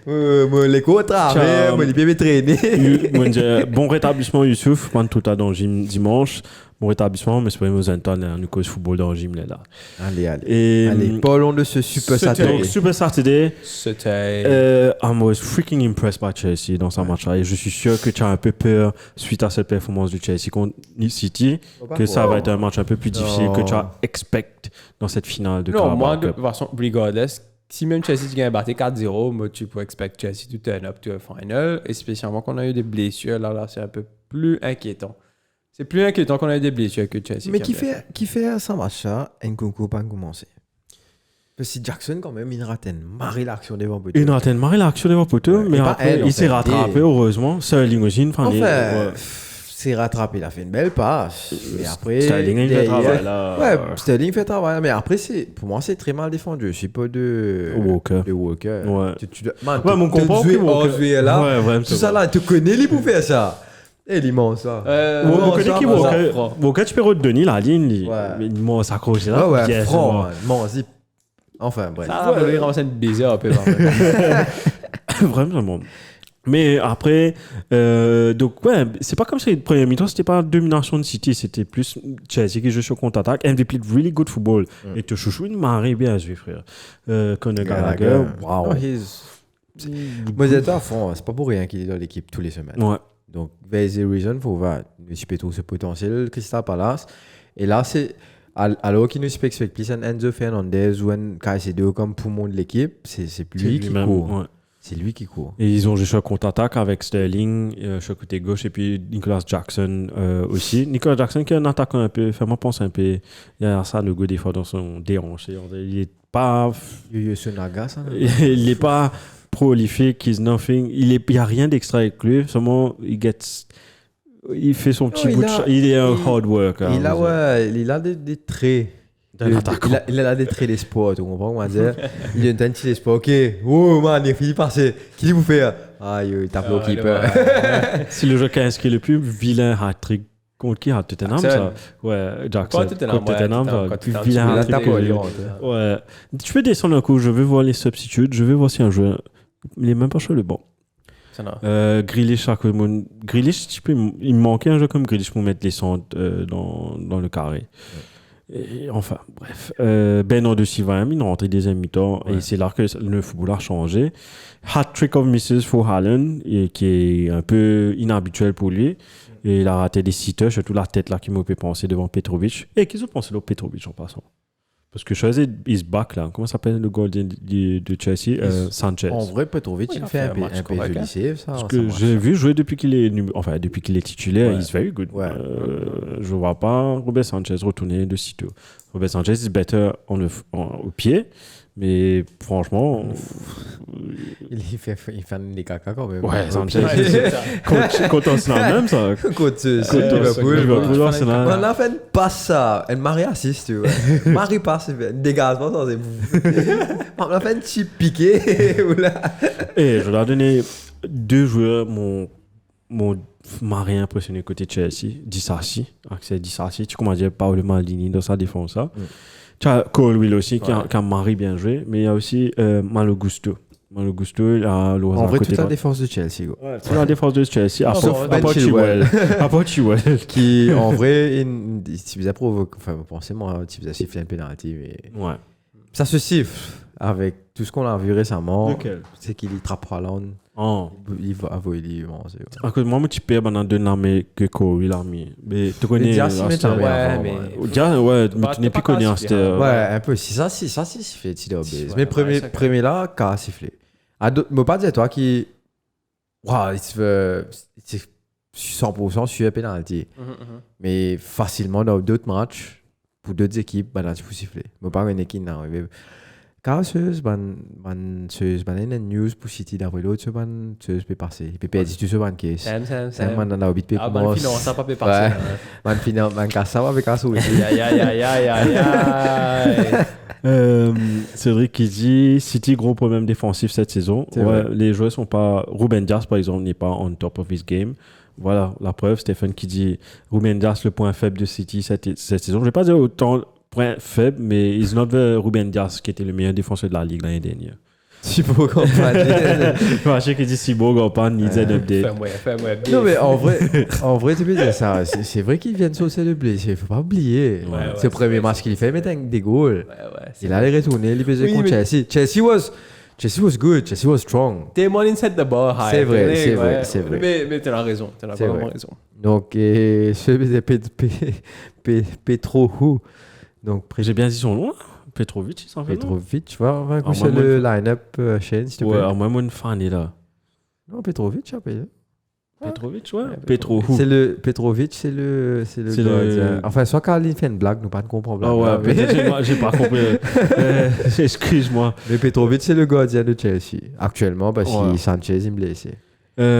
les coups au travers, les pieds traînés. Bon rétablissement, Youssouf. Moi, tout à dans le gym dimanche. Bon rétablissement, mais c'est pas une Zenton, nous cause football dans le gym là. Allez, parlons de ce Super Saturday. Donc, Super Saturday. C'était. I was freaking impressed by Chelsea dans ce match-là. Et je suis sûr que tu as un peu peur, suite à cette performance du Chelsea contre City, que ça va être un match un peu plus difficile que tu as expect dans cette finale de Carabao Cup. Non, moi, de toute façon, regardless, si même Chelsea gagne battu 4-0, moi, tu peux expect Chelsea to turn up to a final. Et spécialement qu'on a eu des blessures, là, c'est un peu plus inquiétant. C'est plus inquiétant qu'on ait des blessures que Chelsea. Mais qui fait ça match-là, Nkunku pas commencé. Parce que Jackson, quand même, il rate une marée l'action devant Poteau. Il rate une marée l'action devant Poteau, mais après, il s'est rattrapé, heureusement. Sterling aussi, une fin. s'est rattrapé, il a fait une belle passe. Mais après, Sterling fait travail là. Ouais, Sterling fait travail. Mais après, pour moi, c'est très mal défendu. Je suis pas de Walker. Ouais. Ouais, mon comprend que Walker. Là, ouais, vraiment. tout ça là, tu connais les pour faire ça. Et l'immense ça. On connaît qui Walker, tu peux redonner la ligne. Mais il s'accroche là. Ouais, franc. Enfin, bref. Ça va lui ramasser une baiser un peu. Vraiment. Mais après, donc ouais, c'est pas comme si le premier mi-temps, c'était pas domination de City, c'était plus Chelsea qui joue sur contre-attaque. And they played really good football. Et te chouchou, il marre bien à jouer, frère. Conor Gallagher, waouh. Moi, j'étais à fond, c'est pas pour rien qu'il est dans l'équipe tous les semaines. Ouais. Donc, there's a reason, il faut voir, nous tout ce potentiel, Crystal Palace. Et là, c'est. Alors qu'il nous expecte plus un Enzo Fernandez ou un Caicedo comme poumon de l'équipe, c'est plus lui qui court. Ouais. C'est lui qui court. Et ils ont joué sur contre-attaque avec Sterling sur le côté gauche et puis Nicolas Jackson aussi. Nicolas Jackson qui est un attaquant un peu, fait moi penser un peu, il y a ça le goût des fois dans son déhanche. Il est pas. Il est pas prolifique, he's nothing. Il y a rien d'extra avec lui. Seulement, il fait son petit bout de chat. Il est un hard worker. Il a des traits. Il a des traits d'espoir, tu comprends comment dire. Il a un petit d'espoir. Ok, oh man, il finit par c'est. Qui vous fait? Ah, il tape le keeper. Si le joueur qui a inscrit le plus vilain hat-trick contre qui a Tottenham, ça? Ouais, Jackson. Contre Tottenham, ça. Plus vilain hat-trick. Ouais. Tu peux descendre un coup, je veux voir les substituts, je veux voir si un joueur. Il n'est même pas chaud le banc. Grealish, il me manquait un jeu comme Grealish pour mettre les centres dans le carré. Et enfin, bref. Bernardo Silva, il est rentré deuxième mi-temps et c'est là que le football a changé. Hat-trick of misses pour Haaland, qui est un peu inhabituel pour lui. Et il a raté des 6 touches, surtout la tête là qui m'a fait penser devant Petrovic. Et qu'est-ce que vous pensez de Petrovic en passant? Parce que Chelsea is back là. Comment s'appelle le goal de Chelsea? Sanchez. En vrai, Petrovic, il fait un peu joli save, ça. Parce que j'ai vu jouer depuis qu'il est titulaire, he's very good. Ouais. Je vois pas Robert Sanchez retourner de sitôt. Robert Sanchez is better au pied, mais franchement, Il fait des caca quand même. ouais, Sanchez, Ouais, c'est ça. contre Arsenal même ça. Contre Liverpool, Arsenal. On a fait une passe ça, une Marie assiste, tu vois. Marie passe, un dégagement dans les on a fait un petit piqué. Et je leur ai donné 2 joueurs m'a rien impressionné côté Chelsea. Disasi, accès Disasi, tu commences à dire Paolo Maldini dans sa défense là. Tu as Colwill aussi qui a Marie bien joué, mais il y a aussi Malo Gusto. Malo Gusto, il a En vrai, toute la défense de Chelsea, quoi. Ouais, c'est la défense de Chelsea. À Sauf part Ben Chilwell. À part Chilwell. Qui, en vrai, si vous avez provoqué, enfin, forcément, si vous avez sifflé un penalty, mais Ouais. ça se siffle avec tout ce qu'on a vu récemment. Lequel? C'est qu'il y trappe Haaland. Oh. Il va avouer, il va manger. À cause de moi, je suis payé pendant 2 ans, mais que Colwill a mis. Mais tu connais. Dia, si, mais Ouais, avant, mais. Ouais, mais tu n'es plus connu en cette. Ouais, un peu. Si ça sifflé, tu dois Si, ouais, mais ouais, ça, premier là, qu'a sifflé. Me pas dire toi qui. Waouh, il se veut. 100% sur un penalty. Mais facilement, dans d'autres matchs, pour d'autres équipes, ben là, tu peux siffler. Mais pas une équipe, non. Car c'est une news pour City d'après l'autre, c'est peut passer. Il peut perdre tout ce ban case. C'est un man dans la Ah, ben, finance, ça pas peut passer. Man casse ça avec un sourire. Aïe, aïe, aïe, aïe, aïe, aïe. Cédric qui dit City gros problème défensif cette saison. C'est Ouais, vrai. les joueurs sont pas. Ruben Dias par exemple n'est pas on top of his game. Voilà la preuve. Stéphane qui dit Ruben Dias le point faible de City cette saison. Je vais pas dire autant point faible, mais he's not the Ruben Dias qui était le meilleur défenseur de la ligue l'année dernière. Tu peux comprendre. Je qui dit Thibaut Gompan needs an update. Fais-moi. Non, mais en vrai, tu peux dire ça. C'est vrai qu'il vient de saucer le blessé. Il faut pas oublier. Ouais, C'est le premier c'est match qu'il fait, mais avec des goals. Ouais, Il allait retourner, il faisait Oui, contre mais- Chelsea. Chelsea was good. Chelsea was strong. Demon inside the bar high. C'est vrai, Ouais, c'est vrai, ouais. c'est vrai. Mais t'as raison. T'as C'est vraiment vrai. raison. Donc, c'est Petrohu. Donc, J'ai bien dit son nom, hein? Petrovic, il s'en fait. Petrovic, tu vois, Ah, c'est moi, le line-up Shane, s'il te Ouais, plaît. alors moi, mon fan est là. Non, Petrovic, j'ai appelé. Petrovic, ouais. Ouais, Petro who? C'est le Petrovic, c'est le C'est gardien. le- Enfin, soit quand il fait une blague, nous pas de comprendre. Ah ouais, peut-être j'ai pas compris. Excuse-moi. Mais Petrovic, c'est le gardien de Chelsea. Actuellement, parce Ouais. que Sanchez, il est blessé.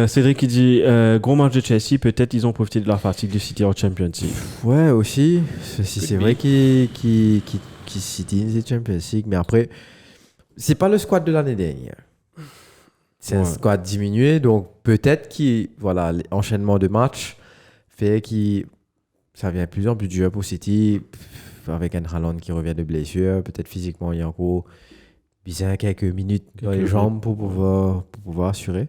Cédric qui dit gros match de Chelsea, peut-être ils ont profité de la fatigue du City en Championship. Ouais, aussi. Si c'est be. vrai qu'il City, c'est Champions League. Mais après, c'est pas le squad de l'année dernière. C'est un Ouais. squad diminué. Donc, peut-être voilà, l'enchaînement de matchs fait que ça vient plus en plus dur pour City. Avec un Haaland qui revient de blessure. Peut-être physiquement, il y a encore besoin quelques minutes dans les Quelques jambes pour pouvoir assurer.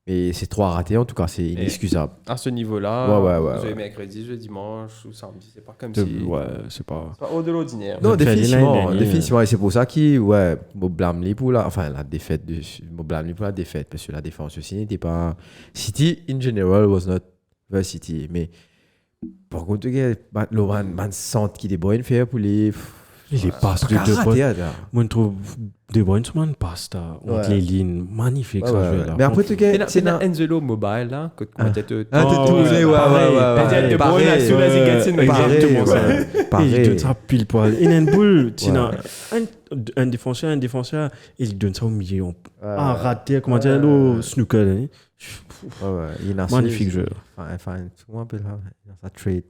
Mais c'est 3 ratés, en tout cas, c'est inexcusable. À ce niveau-là, Ouais. vous avez mercredi, jeudi, dimanche ou samedi. C'est pas comme si. Ouais, c'est pas. C'est pas au de l'ordinaire. Non, Même fait l'année définitivement. dernière. Définitivement. Et c'est pour ça qu'il, ouais, me blâme lui pour la défaite. Me blâme lui pour la défaite. Parce que la défense aussi n'était pas. City, in general, was not the City. Mais, par contre, le man sent qu'il est bon faire pour les. Il est passe de De Bruyne. Moi, je trouve De Bruyne, c'est une passe entre Ouais. les lignes. Magnifique, Ouais, ça ouais, jeu ouais. là. Mais après, tu sais, C'est dans Enzelo Mobile, là, que comment t'es tout. Ah, t'es Oh, tout, ouais, ouais, pareil, pareil. De Bruyne, as soon as he gets in the game. Exactement ça. Pareil. Il Pareil. donne ça pile poil. Il a une boule. Ouais. Un défenseur, il donne ça au milieu. Ouais, Raté, comment dire, le snooker. Hein. ouais. Il a Magnifique jeu. Enfin, comment on appelle ça? Il a sa trait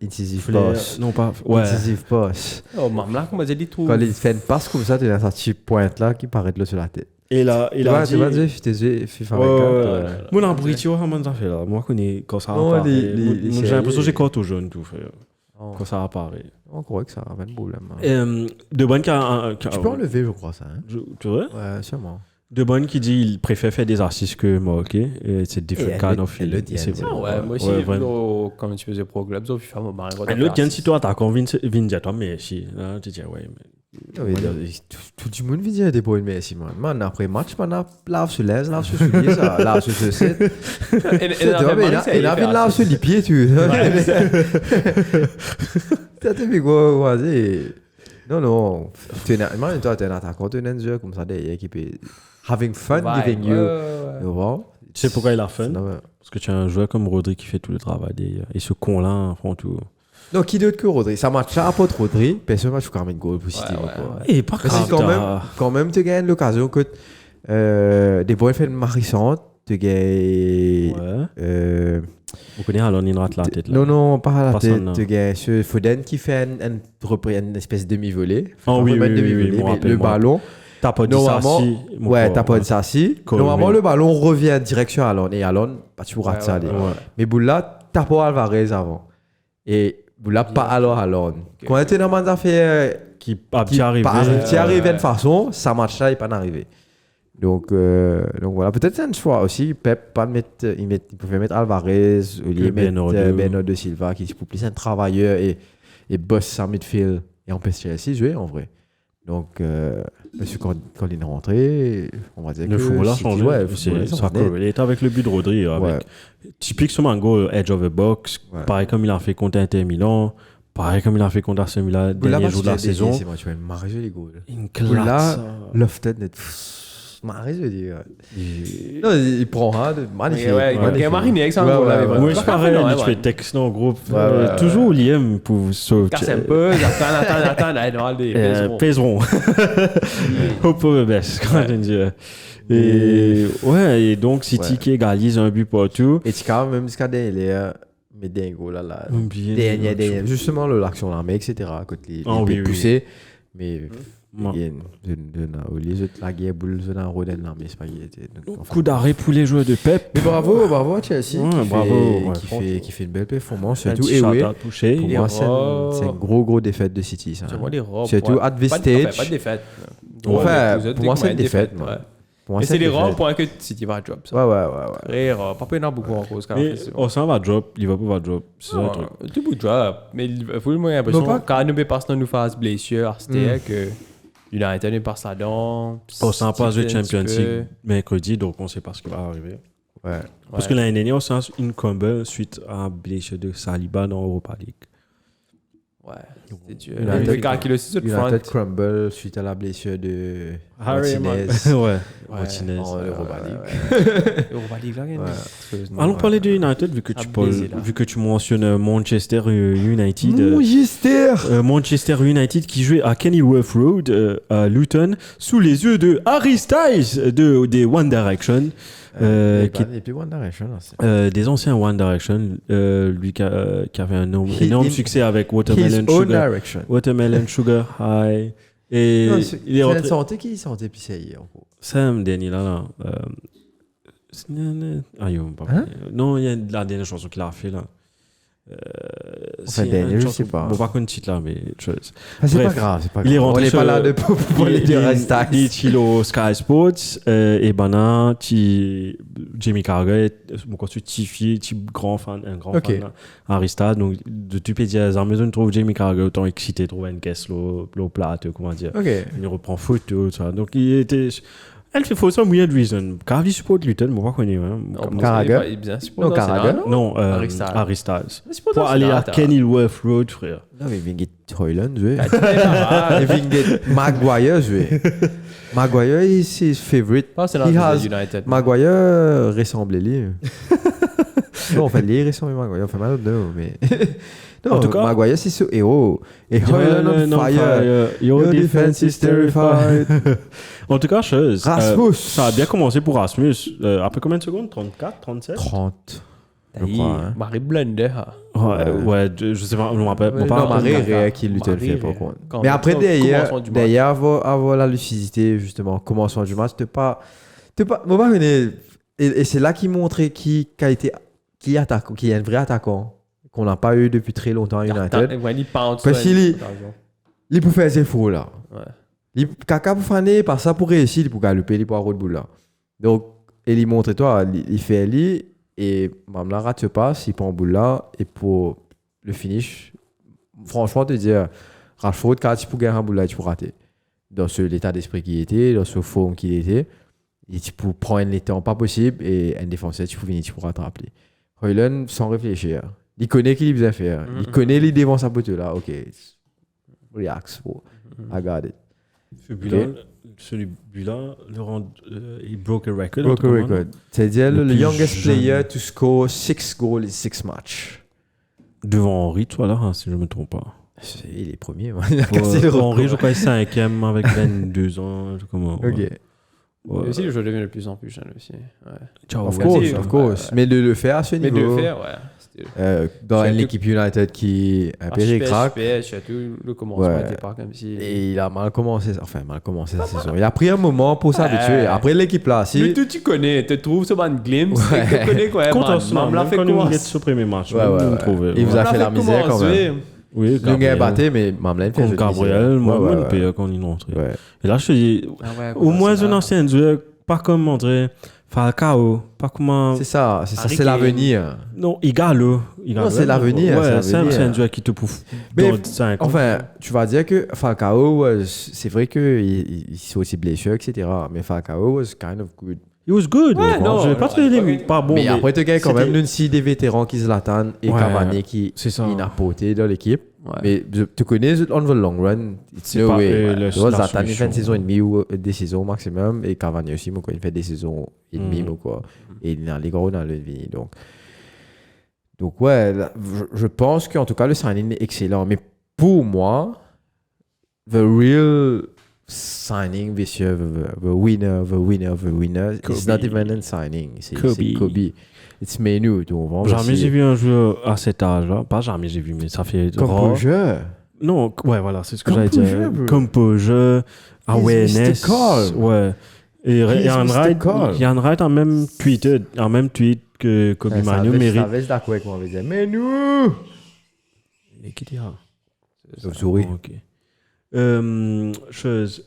incisive Flair- pass. Non, pas. Ouais. Incisive pass. Oh, maman, là, comment dit tout. Quand il fait une passe comme ça, tu as sa petite pointe là qui paraît de là sur la tête. Et là, il a dit. Tu vas dire, je t'ai dit, FIFA Ouais, 24. ouais. Moi, l'embritio, comment ça fait là? Moi, quand ça Non, apparaît. les J'ai l'impression que j'ai carte au jaune, tout fait. Oh, Quand ça apparaît. on croit que ça a pas de problème. Hein. De Bruyne qui a. Tu peux enlever, je crois, ça. Hein. Tu vois? Ouais, sûrement. De Bruyne qui dit il préfère faire des assists que marquer. Et c'est different elle kind le- of elle le feeling. dit, C'est elle dit. vrai. Ah ouais, moi aussi, Ouais, vraiment. no, quand tu faisais pro club, au FIFA Mobile. Et l'autre, quand si toi attaquant, vient dire toi, mais si. Là, tu dis, ouais. Oui, tout le monde vit dire des points, mais si, man. Man, après match, man, lave sur l'aise, lave sur soulier, ça, lave sur ce set. Il a vu lave sur les pieds, tu. Ça te fait quoi, vas-y. Non. Man, toi, t'es un attaquant, t'es un jeu comme ça, derrière, qui peut. Having fun, giving you. You know? Tu sais pourquoi il a fun? Non, ouais. Parce que tu as un joueur comme Rodri qui fait tout le travail derrière. Et ce con-là, prend tout. Donc, qui d'autre que Rodri? Ça match là, pas trop Rodri. Personne ne va quand même de goal pour City. Et pas Parce que quand même, tu gagnes l'occasion que des fois, il fait une marissante. Tu gagnes. Vous connaissez alors, il rate la tête là. Non, pas à la tête. non. Tu gagnes ce Foden qui fait une espèce de demi-volée. Oui, le ballon. T'as pas dit ça si. Ouais, t'as pas dit ça si. Normalement, le ballon revient en direction à Alon. Et Alon, tu rates ça. Mais Boula, t'as pas Alvarez avant. Et Boula, pas alors Alon. Quand tu es dans une affaire qui arrive de façon, ça marche là, il n'est pas arrivé. Donc voilà, peut-être c'est un choix aussi. Pep, il pouvait mettre Alvarez, ou il mettre Bernardo Silva, qui est plus un travailleur et boss sa midfield et empêche Chelsea jouer en vrai. Donc, quand il est rentré, on va dire que le football a changé. Ça corrélate avec le but de Rodri. Typiquement, un goal edge of the box, pareil comme il a fait contre Inter Milan, pareil comme il a fait contre Arsenal Milan, dernier jour de la saison. C'est moi, tu vas marrer les goals. Une classe. Là, Lofted net. Marrer, je veux dire. Non, il prend un de magnifique. Il a mariné avec ça. Oui, je pareil, tu fais texte dans le groupe. Toujours Liam pour sauter. Casse un peu, attends, pèseront. Au pauvre best, quand on dit. Et donc City qui égalise un but partout. Et tu quand même jusqu'à derrière, mais dingo là. Dernier. Justement, l'action là, mais etc. Côté les poussé. Mais. Les autres, la guerre, boule, la Roden, mais c'est pas coup d'arrêt pour les joueurs de Pep. Mais bravo à Chelsea qui fait une belle performance. Surtout, pour moi, c'est une gros défaite de City. Surtout, at this stage. Pas de défaite. Enfin, pour moi, c'est une défaite. Et c'est les rares points que City va drop. Ouais. Très rare. Pas pénal beaucoup en cause. Mais Arsenal va drop, Liverpool va drop. C'est ça le truc. Tout bout de drop. Mais il faut le l'impression quand nous passons nous phase blessure, c'était que. Il a été par sa dent. On s'en passe de Champions League mercredi, donc on ne sait pas ce qui va arriver. Parce que l'année dernière, on s'en une combat suite à la blessure de Saliba dans l'Europa League. Ouais, c'est dur. Il a peut-être crumble suite à la blessure de Martinez. Martinez. L'Europa League. L'Europa League, là, allons parler de United, vu que tu mentionnes Manchester United. Manchester United qui jouait à Kenilworth Road, à Luton, sous les yeux de Harry Styles des One Direction. Et puis One Direction. Des anciens One Direction, lui qui avait un énorme succès avec Watermelon Sugar High. Et il est rentré. Santé qui sentait pisser hier. Sam Denny là. Non, il y a la dernière chanson qu'il a fait là. Je sais pas. Bon, pas contre le titre là, mais chose. C'est pas grave. Il est rentré. On n'est pas là pour les dire Styles. Il est au Sky Sports et Bana, Jamie Carragher, mon consul Tiffy, grand fan, Harry Styles. Donc, de tu peux dire, à la maison, trouve Jamie Carragher autant excité, trouve une caisse, le plate, comment dire. Il reprend photo, ça. Donc, il était. Elle fait for some weird reason. Carvi support Luton, moi, je connais. Carragher. Non, Harry Styles. Pour aller à Kenilworth Road, frère. Non, mais il vient de Hoyland jouer. Il vient de Maguire jouer. Maguire, c'est son favorite. C'est United. Maguire ressemble à lui. Non, en fait, lui ressemble à Maguire. On fait mal au dos, mais. Non, en tout cas, Maguire, c'est ce héros. Et Hoyland on fire. Your defense is terrified. En tout cas, Rasmus. Ça a bien commencé pour Rasmus. Après combien de secondes? 34, 37? 30. Marie Blunder. Ouais, je sais pas, je me rappelle. Non, Marie qui luttait le fait, par contre. Mais après, derrière, avoir la lucidité, justement, commencement du match, et c'est là qu'il montrait qui est un vrai attaquant qu'on n'a pas eu depuis très longtemps à United. Parce qu'il peut faire ses faux là. Kaka pour faner, par ça pour réussir, il peut galoper, il peut avoir de boule là. Donc, il montre toi, il fait lui, et même la rate se passe, il prend boule là, et pour le finish, franchement, te dire, Rashford, quand tu peux gagner un boule là, tu peux rater. Dans l'état d'esprit qu'il était, dans ce forme qu'il était, et tu peux prendre les temps pas possible, et un défenseur, tu peux venir, tu peux rattraper. Hoyland, sans réfléchir, il connaît qu'il doit faire, il connaît les devant sa poteau là, ok, relax, I got it. Celui-là, il broke a record. C'est-à-dire le youngest player to score 6 goals in 6 matchs. Devant Henry, toi là, hein, si je ne me trompe pas. Il est premier. Il a cassé le Henry, je record. crois, est 5e avec 22 ans. Comment, Ok. ouais. Mais aussi, le jeu devient de plus en plus jeune aussi. Ouais. Ciao, Of ouais. course, Ouais. of course. Mais de le faire à ce Mais de niveau. le faire, ouais. Dans C'est un l'équipe United qui un peu crack. surtout le commencement Ouais. n'était pas comme si. Et il a mal commencé sa saison. Il a pris un moment pour s'habituer. Après l'équipe là, Mais si. toi, tu connais, tu trouves ce band glimpse, Ouais. tu connais quoi. Contre Man, Arsenal, l'a même fait quand il commencer. est sur le premier match. Ouais, même ouais, nous, ouais. trouver, Il vous a L'a fait la misère quand commencer. même. Oui, Le gars est battu, mais Mamelaine fait contre Gabriel, moi, ouais, le ouais. pire quand il est rentré. Ouais. Et là, je te dis, Ah ouais, au moins c'est un là. ancien joueur, pas comme André Falcao, pas comme. C'est ça, Harry c'est Kane. l'avenir. Non, Igalo. Non, c'est l'avenir, Ouais, c'est l'avenir. c'est un joueur qui te pouffe. Mais, dans 5 ans. Enfin, tu vas dire que Falcao, c'est vrai qu'il s'est aussi blessé, etc. Mais Falcao was kind of good. It was good. Ouais, non, je vais pas non, trouver ouais. pas bon. mais après, tu as quand c'était- même une scie des vétérans qui se l'attendent et Ouais, Cavani qui c'est ça. est apporté dans l'équipe. Ouais. Mais tu connais, on the long run, it's C'est no pas, way. la Zlatan, il solution. fait une saison et demie ou des saisons maximum. Et Cavani aussi, moi, il fait des saisons et demie, Mm. ou quoi. Et il est dans les gros dans le vie. Donc ouais, là, je pense qu'en tout cas, le signing est excellent. Mais pour moi, the real signing this year, the winner, it's Kobe. not even a signing. C'est Kobe. Kobe. It's Menu. Donc, on va Jamais aussi- j'ai vu un joueur à cet âge-là. Pas jamais j'ai vu, mais ça fait Comme rare. pour jeu. Non, ouais, voilà, c'est ce que Comme j'allais pour dire. jeu, bro. Comme pour jeu, awareness. Mr. Calm. Ouais. Et He's Ian Mr. Wright, Calm. Ian Wright a même tweeté, que Kobe Manu mérite. Ça d'accord avec moi, on va dire. Menu! Mais qui dira? Sauf-souris. Oh, ok. Chose.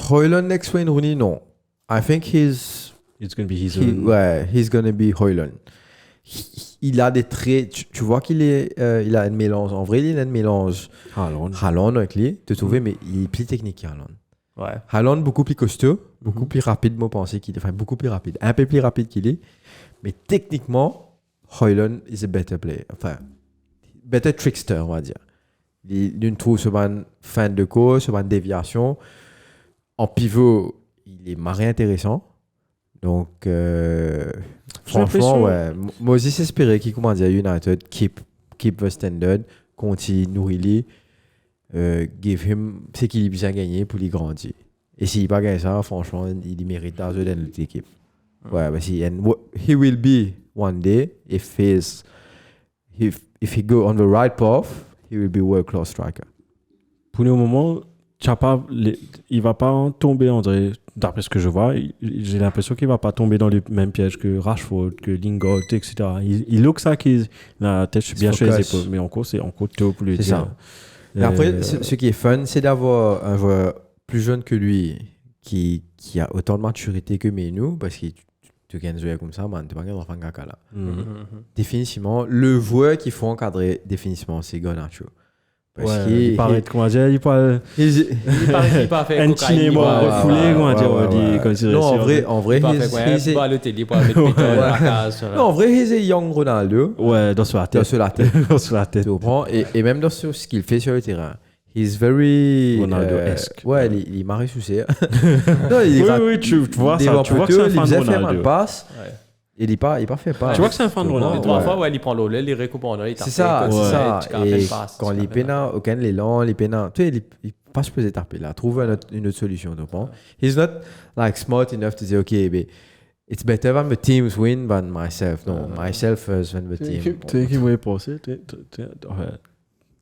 Hoyland next Wayne Rooney, non. I think It's gonna be his own. ouais, he's gonna be Hoyland. Il a des traits, tu vois qu'il est, il a un mélange. En vrai, il a un mélange. Haaland. Haaland avec lui, te trouver, mais il est plus technique qu'Haaland. Ouais. Haaland beaucoup plus costaud, beaucoup plus rapide, moi penser qu'il est, enfin beaucoup plus rapide, un peu plus rapide qu'il est, mais techniquement, Hoyland is a better player, enfin better trickster on va dire. Il trouve ce ban fin de course, ce ban déviation, en pivot, il est marré intéressant, donc franchement ouais, moi aussi j'espérais qu'il comment dire United keep the standard, continue nourrir give him ce qu'il a bien gagné pour lui grandir. Et s'il n'a pas gagné ça, franchement, il mérite dans notre équipe. Ouais, parce qu'il he will be one day, if he go on the right path, he will be world class striker. Pour le moment, il va pas tomber, André. D'après ce que je vois, j'ai l'impression qu'il va pas tomber dans les mêmes pièges que Rashford, que Lingard, etc. Il look ça qu'il a la tête bien sur les focus. épaules, mais encore c'est encore tôt pour le C'est dire. ça. Et après, ce qui est fun, c'est d'avoir un joueur plus jeune que lui qui a autant de maturité que Menu, parce que tu gagnes jouer comme ça, man, tu pas gagner dans caca là. Définitivement, le joueur qu'il faut encadrer, définitivement, c'est Garnacho. Parce Ouais, qu'il il paraît, comment dire, il parle Il paraît pas fait un cinéma refoulé, comment dire, comme Non, en vrai, Il pas fait he's- quoi. he's a- Pas le télé, pas mettre Peter dans la case. non, en vrai, he's a young Ronaldo. Ouais, dans sur la Dans tête. sur la tête. Dans sur la tête. Tu comprends? Et même dans ce qu'il fait sur le terrain. He's very. Ronaldo-esque. Ouais, il est marré sous ses. Non, il Oui, rate- oui, tu vois des ça. bons Tu vois que poteaux, c'est un il fan de faisait faire Ronaldo. une passe. Ouais. Il est pas fait pas. Tu vois que c'est un fan de comprends? Ronaldo. Trois Ouais. fois, ouais, il prend l'olé, il récupère, il C'est ça, c'est ça. Et quand les pénales. pénals, aucun les longs, les pénals, tu sais, il pas supposé taper là. Trouve une autre solution, tu comprends? He's not like smart enough to say, okay, but it's better when the teams win than myself. No, myself first when the team. Tu sais qui m'a pensé, tu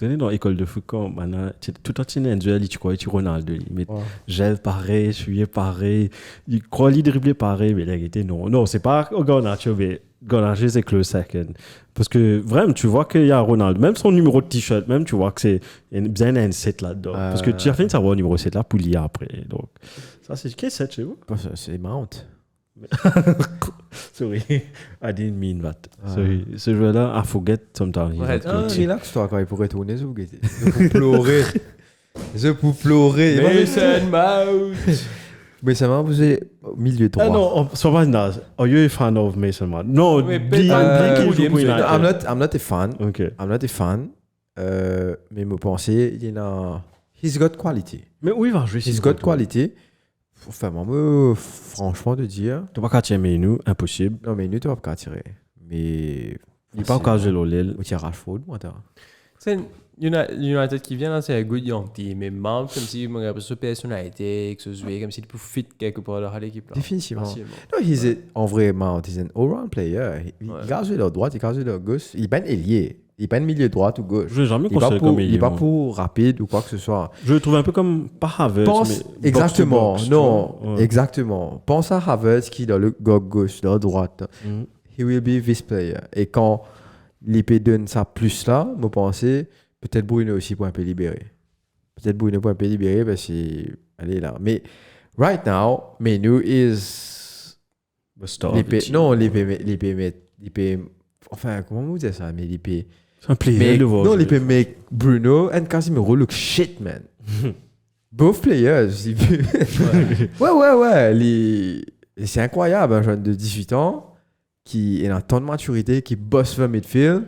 es dans l'école de foot quand maintenant, tout le temps tu es un duel, tu crois, tu Ronaldo, mais gel pareil, suyer pareil, il croit lui dribbler pareil, mais la réalité non. Non, c'est pas Garnacho, mais Garnacho c'est close second. Parce que vraiment, tu vois qu'il y a Ronaldo, même son numéro de t-shirt, même tu vois que c'est bien un 7 là-dedans. Parce que tu as fait savoir le numéro 7 là pour l'y après. Donc, ça c'est quel 7 chez vous? C'est Mount. Sorry, I didn't mean that. Sorry, ce joueur-là, I forget sometimes. Ouais, Relax toi quand il pourrait tourner, je vous guetter. Je peux pleurer. Je peux pleurer. Mason Mount. Mais ça m'a posé au milieu droit. Ah non, sois pas naze. Are you a fan of Mason Mount? Non, Mais Bli peut-être qui joue pour Williams, United. I'm not a fan. Ok. I'm not a fan. Mais me penser, il a. He's got quality. Mais où il va jouer? He's got quality. Enfin, moi, franchement, de dire. Tu vas pas qu'à tirer nous, impossible. Non, mais nous, tu vas pas tirer. Mais Il n'est pas encore joué au Lille. Ou tu as Rashford, moi, t'as. C'est United qui vient là, c'est un good young team. Mais même comme si, moi, après ce PS United, que ce jouait comme s'il pouvait fit quelque part dans l'équipe. Définitivement. Facilement. Non, en vrai, Mount, il est un all-round player. Il a joué de droite, il a joué de gauche. Il n'est pas un ailier. Il n'est pas un milieu droite ou gauche. Je l'ai jamais Il n'est considéré comme pas ailier, moi. pour rapide ou quoi que ce soit. Je le trouve un peu comme, pas Havertz, Pense, mais exactement, box to box, non, tu vois. Ouais. exactement. Pense à Havertz qui est dans le gauche, dans la droite. Mhm. He will be this player. Et quand l'IP donne ça plus là, je pensais, peut-être Bruno aussi pour un peu libérer. Peut-être Bruno pour un peu libérer parce qu'il est là. Mais right now, Menu is l'IP. Non, l'IP. Enfin, comment vous dites ça? Mais l'IP. C'est un plaisir Mais de voir. non, l'IP make Bruno and Casemiro look shit, man. Both players. Ouais. C'est incroyable, un jeune de 18 ans qui est dans tant de maturité, qui bosse le midfield.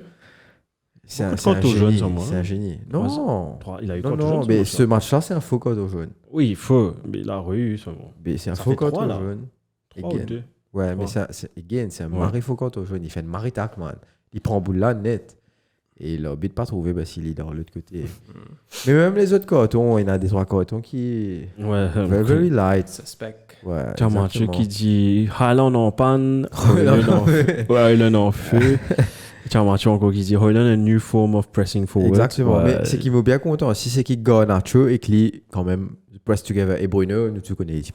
C'est un génie. C'est un génie. Non, Il a eu non, quoi non, mais ce match-là, c'est un faux code au jaune. Oui, il faut. Mais il a eu ça. Mais c'est un Ça faux fait code 3, au là. jaune. 3 ou Again. 2. Ouais, mais Trois. c'est un Ouais. mari faux code au jaune. Il fait une maritac, man. Il prend bout là net. Et il a envie de pas trouver parce qu'il est dans l'autre côté. Mais même les autres cartons, il y en a des 3 cartons qui. Ouais. Very, very light. Suspect. Ouais. Tiens, Mathieu exactement. qui dit Haaland en panne, Haaland en feu. Tiens, Mathieu encore qui dit Haaland a new form of pressing forward. Exactement. Ouais. Mais c'est qui m'a bien content. Si c'est qui Garnacho et qui quand même press together et Bruno, nous tous connaissons.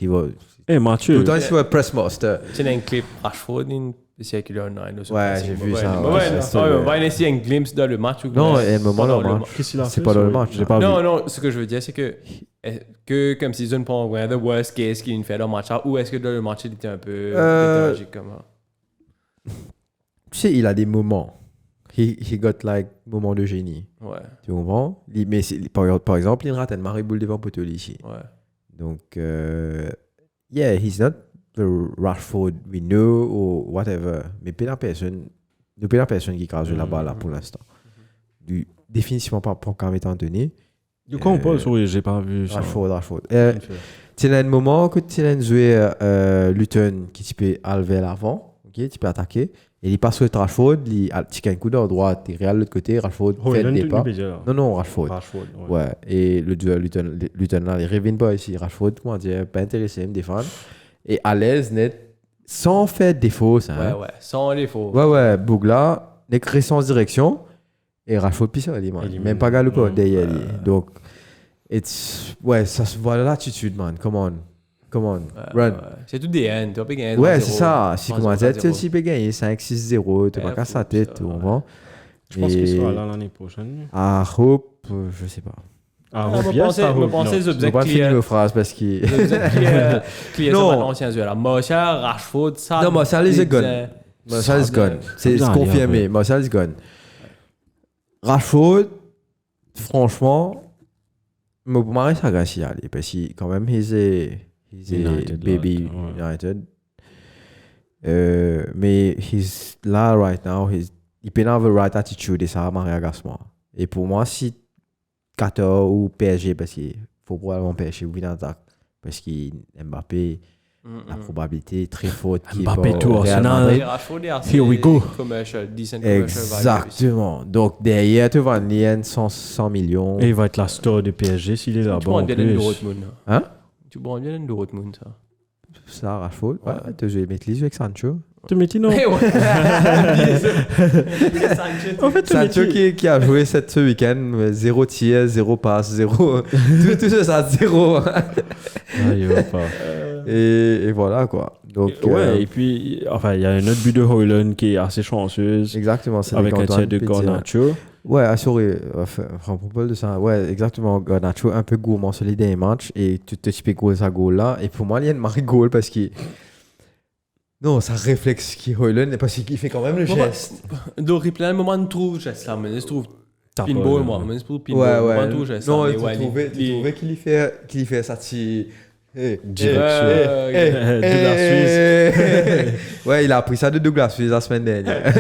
Il va. Eh, Mathieu. Autant il va press master. C'est un clip Rashford, une spéciale online. Ouais, j'ai vu ça. On va essayer un glimpse dans le match. Non, et un moment dans le match. Qu'est-ce qu'il a fait? C'est pas dans le match. J'ai pas vu. Non, ce que je veux dire, c'est que comme si Zone prend the worst case qu'il fait dans le match, ou est-ce que dans le match, il était un peu tragique comme ça? Tu sais, il a des moments. He got like moments de génie. Ouais, Tu comprends? Mais par exemple, il rate un Mariboule devant Potoli ici. ouais. Donc, yeah, he's not the Rashford we know or whatever. Mais pas la personne qui crase la balle là pour l'instant. Définitivement pas pour Carmet Anthony. De quoi on parle? Sorry, j'ai pas vu ça. Rashford. Tu as un moment que tu as joué Luton qui peut aller l'avant, ok, tu peux attaquer. Et il passe sur Rashford, il a un coup de droite, il regarde l'autre côté, Rashford fait le départ. Non, Rashford. Ouais, et le duel Luton là, il revient pas ici. Rashford, comment dire, pas intéressé à me défendre. Et à l'aise, net, sans faire de défaut, ça. Ouais, sans défaut. Ouais, Bougla, n'est que sans direction. Et Rashford pisse, même pas galop quoi, derrière lui. Donc, ça se voit l'attitude, man. Come on, run. Ouais. C'est tout des N, tu vas pas gagner. Ouais, c'est ça. Si comment dire, tu peux gagner 5-6-0, tu vas casser sa tête, tu comprends? Je pense qu'il sera là l'année prochaine. Ah, Hope, je sais pas. Ah, on va penser aux Je vais pas finir nos phrases parce qu'il. Non, l'ancien jeu là. Martial, Rashford, ça. Non, Martial is gone. Martial is gone. C'est confirmé. Martial is gone. Rashford, franchement, je me marie ça grâce à lui parce que quand même, he's a baby United. Mais he's là right now, il peut avoir the right attitude et ça va marier à moi. Et pour moi, si Qatar ou PSG, parce qu'il faut probablement PSG ou une attaque, parce qu'il Mbappé, la probabilité est très forte. Mbappé tout Arsenal. Here we go. Exactement. Donc derrière, tu vas en 100 millions. Et il va être la star de PSG s'il est là-bas. Tu prends bien le Dortmund. Hein? Tu prends bien le Dortmund, ça. Ça, Rashford. Ouais, tu vas mettre les yeux avec Sancho. Tu mets non? En fait, Sancho qui a joué ce week-end, 0 tir, 0 passe, 0. tout ça, 0. Et voilà quoi. Donc, ouais, et puis, enfin, il y a un autre but de Haaland qui est assez chanceuse. Exactement, c'est avec un tir de Garnacho. Ouais, assuré. Enfin, pour parler de ça, ouais, exactement. Garnacho un peu gourmand sur les derniers matchs et tu te spécules goal sa goal là. Et pour moi, il y a une marque goal parce qu'il. Non, ça réflexe qui Haaland parce qu'il fait quand même le geste. Donc, il plein de moments de trou, geste là, mais je trouve. Pinball, moi, mais je trouve pinball. Ouais. Tout geste. Non, tu trouvais qu'il fait ça petit. Direction. Douglas Suisse. Ouais, il a appris ça de Douglas Suisse la semaine dernière.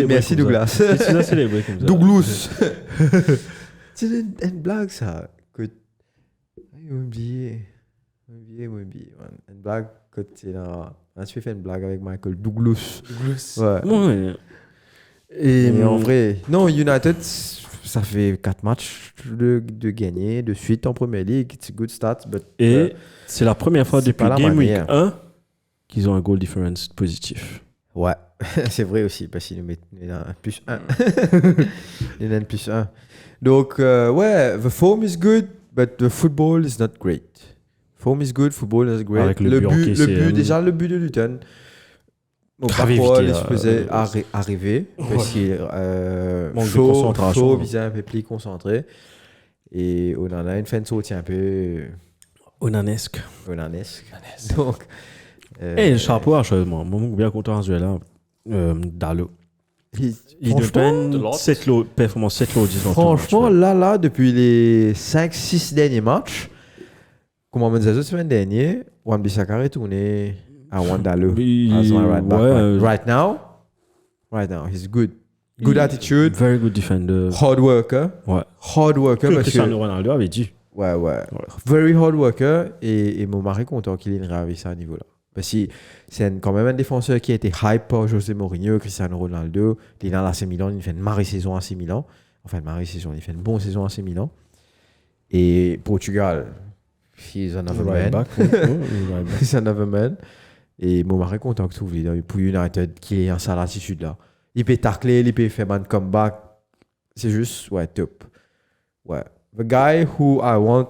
Merci Douglas. Tu l'as célébré comme ça. Douglas. C'est une blague ça. J'ai oublié. Une blague que tu as fait une blague avec Michael Douglas. Ouais. Et en vrai, non, United, ça fait 4 matchs de gagner de suite en Premier League. It's a good start. But, Et c'est la première fois c'est depuis pas la Game Week manière. 1 qu'ils ont un goal difference positif. ouais, c'est vrai aussi, parce qu'il nous met un plus 1. Il a un plus 1. Donc, ouais, the form is good, but the football is not great. Form is good, football is great. Avec le but encaissé, déjà, le but de Luton. Donc, Grave parfois, évité, il se faisait arriver, parce qu'il Manque de chaud, concentration. il un peu plus concentré. Et on en a une fin de sauter un peu Onanesque. onanesque. Donc, Et chapeau à chose, moi. Moi, bien content à ce là Dalo. Il franchement, donne 7 lots, performance 7 lots, disons. franchement, là, depuis les 5-6 derniers matchs, comme on me disait la semaine dernière, Wan Bissaka est tourné à Wandalo. As my right back. Right now, he's good. Good attitude, Very good defender. hard worker. Ouais. Hard worker Que parce Cristiano que... Ronaldo avait dit. Ouais. Very hard worker. Et mon mari est content qu'il ait une réavis à ce niveau-là. Parce que c'est quand même un défenseur qui a été hype par José Mourinho, Cristiano Ronaldo. Il est dans l'AC Milan, il fait une marée saison à AC Milan. Enfin, une marée saison, il fait une bonne saison à AC Milan. Et Portugal, he's another Right man. back. Right back. He's another man. Et mon mari est content que tout le pour United qui est en cette attitude-là. Il peut tacler, il peut faire un comeback. C'est juste, ouais, top. Ouais. The guy who I want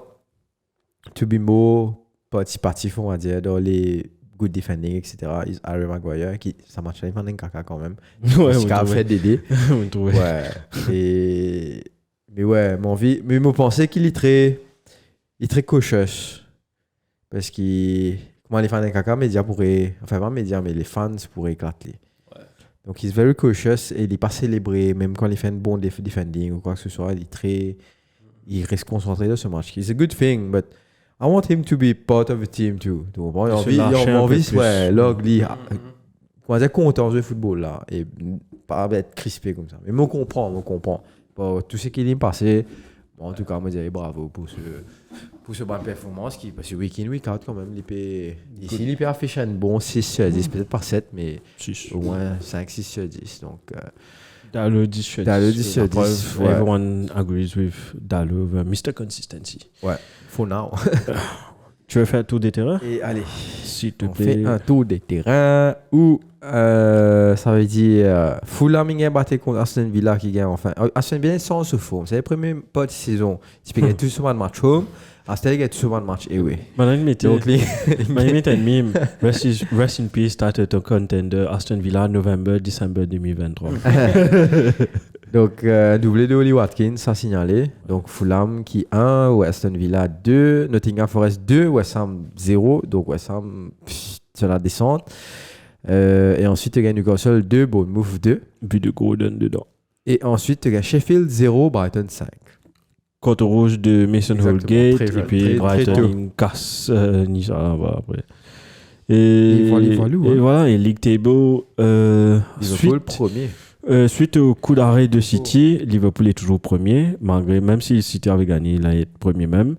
to be more participatif, on va dire, dans les good defending, etc., is Harry Maguire, qui, ça marche pas un caca quand même. Ouais, Parce qu'il a fait d'aider. Vous trouvez. Ouais. Mais ouais, mon envie. Mais je pensais qu'il est très cautious. Parce qu'il. Comment les fans d'un caca, médias pourraient. Enfin, pas médias, mais les fans pourraient éclater. Ouais. Donc, il est very cautious et il n'est pas célébré, même quand il fait un bon defending ou quoi que ce soit. Il reste concentré dans ce match. It's a good thing, but I want him to be part of the team too. Donc, bon, il a envie, ouais, l'ugly. Comment dire, content de football là. Et pas être crispé comme ça. Mais moi, on comprend. Pour tout ce qui est passé, bon, en tout cas, moi, je dirais bravo pour ce bonne performance. Parce que week in, week out, quand même, il peut afficher un bon 6 sur 10, peut-être pas 7, mais 6. au moins 5-6 sur 10. Donc, Dalo 10 sur 10. Dalo 10 sur 10. Ouais. Everyone agrees with Dalo, Mr. Consistency. Ouais, for now. Tu veux faire un tour des terrains? Et allez, S'il te on plaît. fait un tour des terrains où ça veut dire Fulham a battu contre Aston Villa qui gagne enfin. Aston Villa sans se forme. C'est le premier pas de saison. Il peut gagner tout souvent de match home. Aston Villa gagne tout souvent de match away. Donc, un meme. Rest in peace, started a contender Aston Villa, November-December 2023. Donc, doublé de Oli Watkins, ça signalé. Donc, Fulham qui 1, West Aston Villa 2, Nottingham Forest 2, West Ham 0. Donc, West Ham sur la descente. Et ensuite, tu gagnes Newcastle 2, Bournemouth 2. But de Gordon dedans. Et ensuite, tu gagnes Sheffield 0, Brighton 5. Côte rouge de Mason Exactement, Holgate. très Et jeune, puis très Brighton, tôt. casse Nice là-bas après. Et voilà, et League Table. Liverpool premier. Suite au coup d'arrêt de City, Liverpool est toujours premier, malgré même si City avait gagné, il est premier même.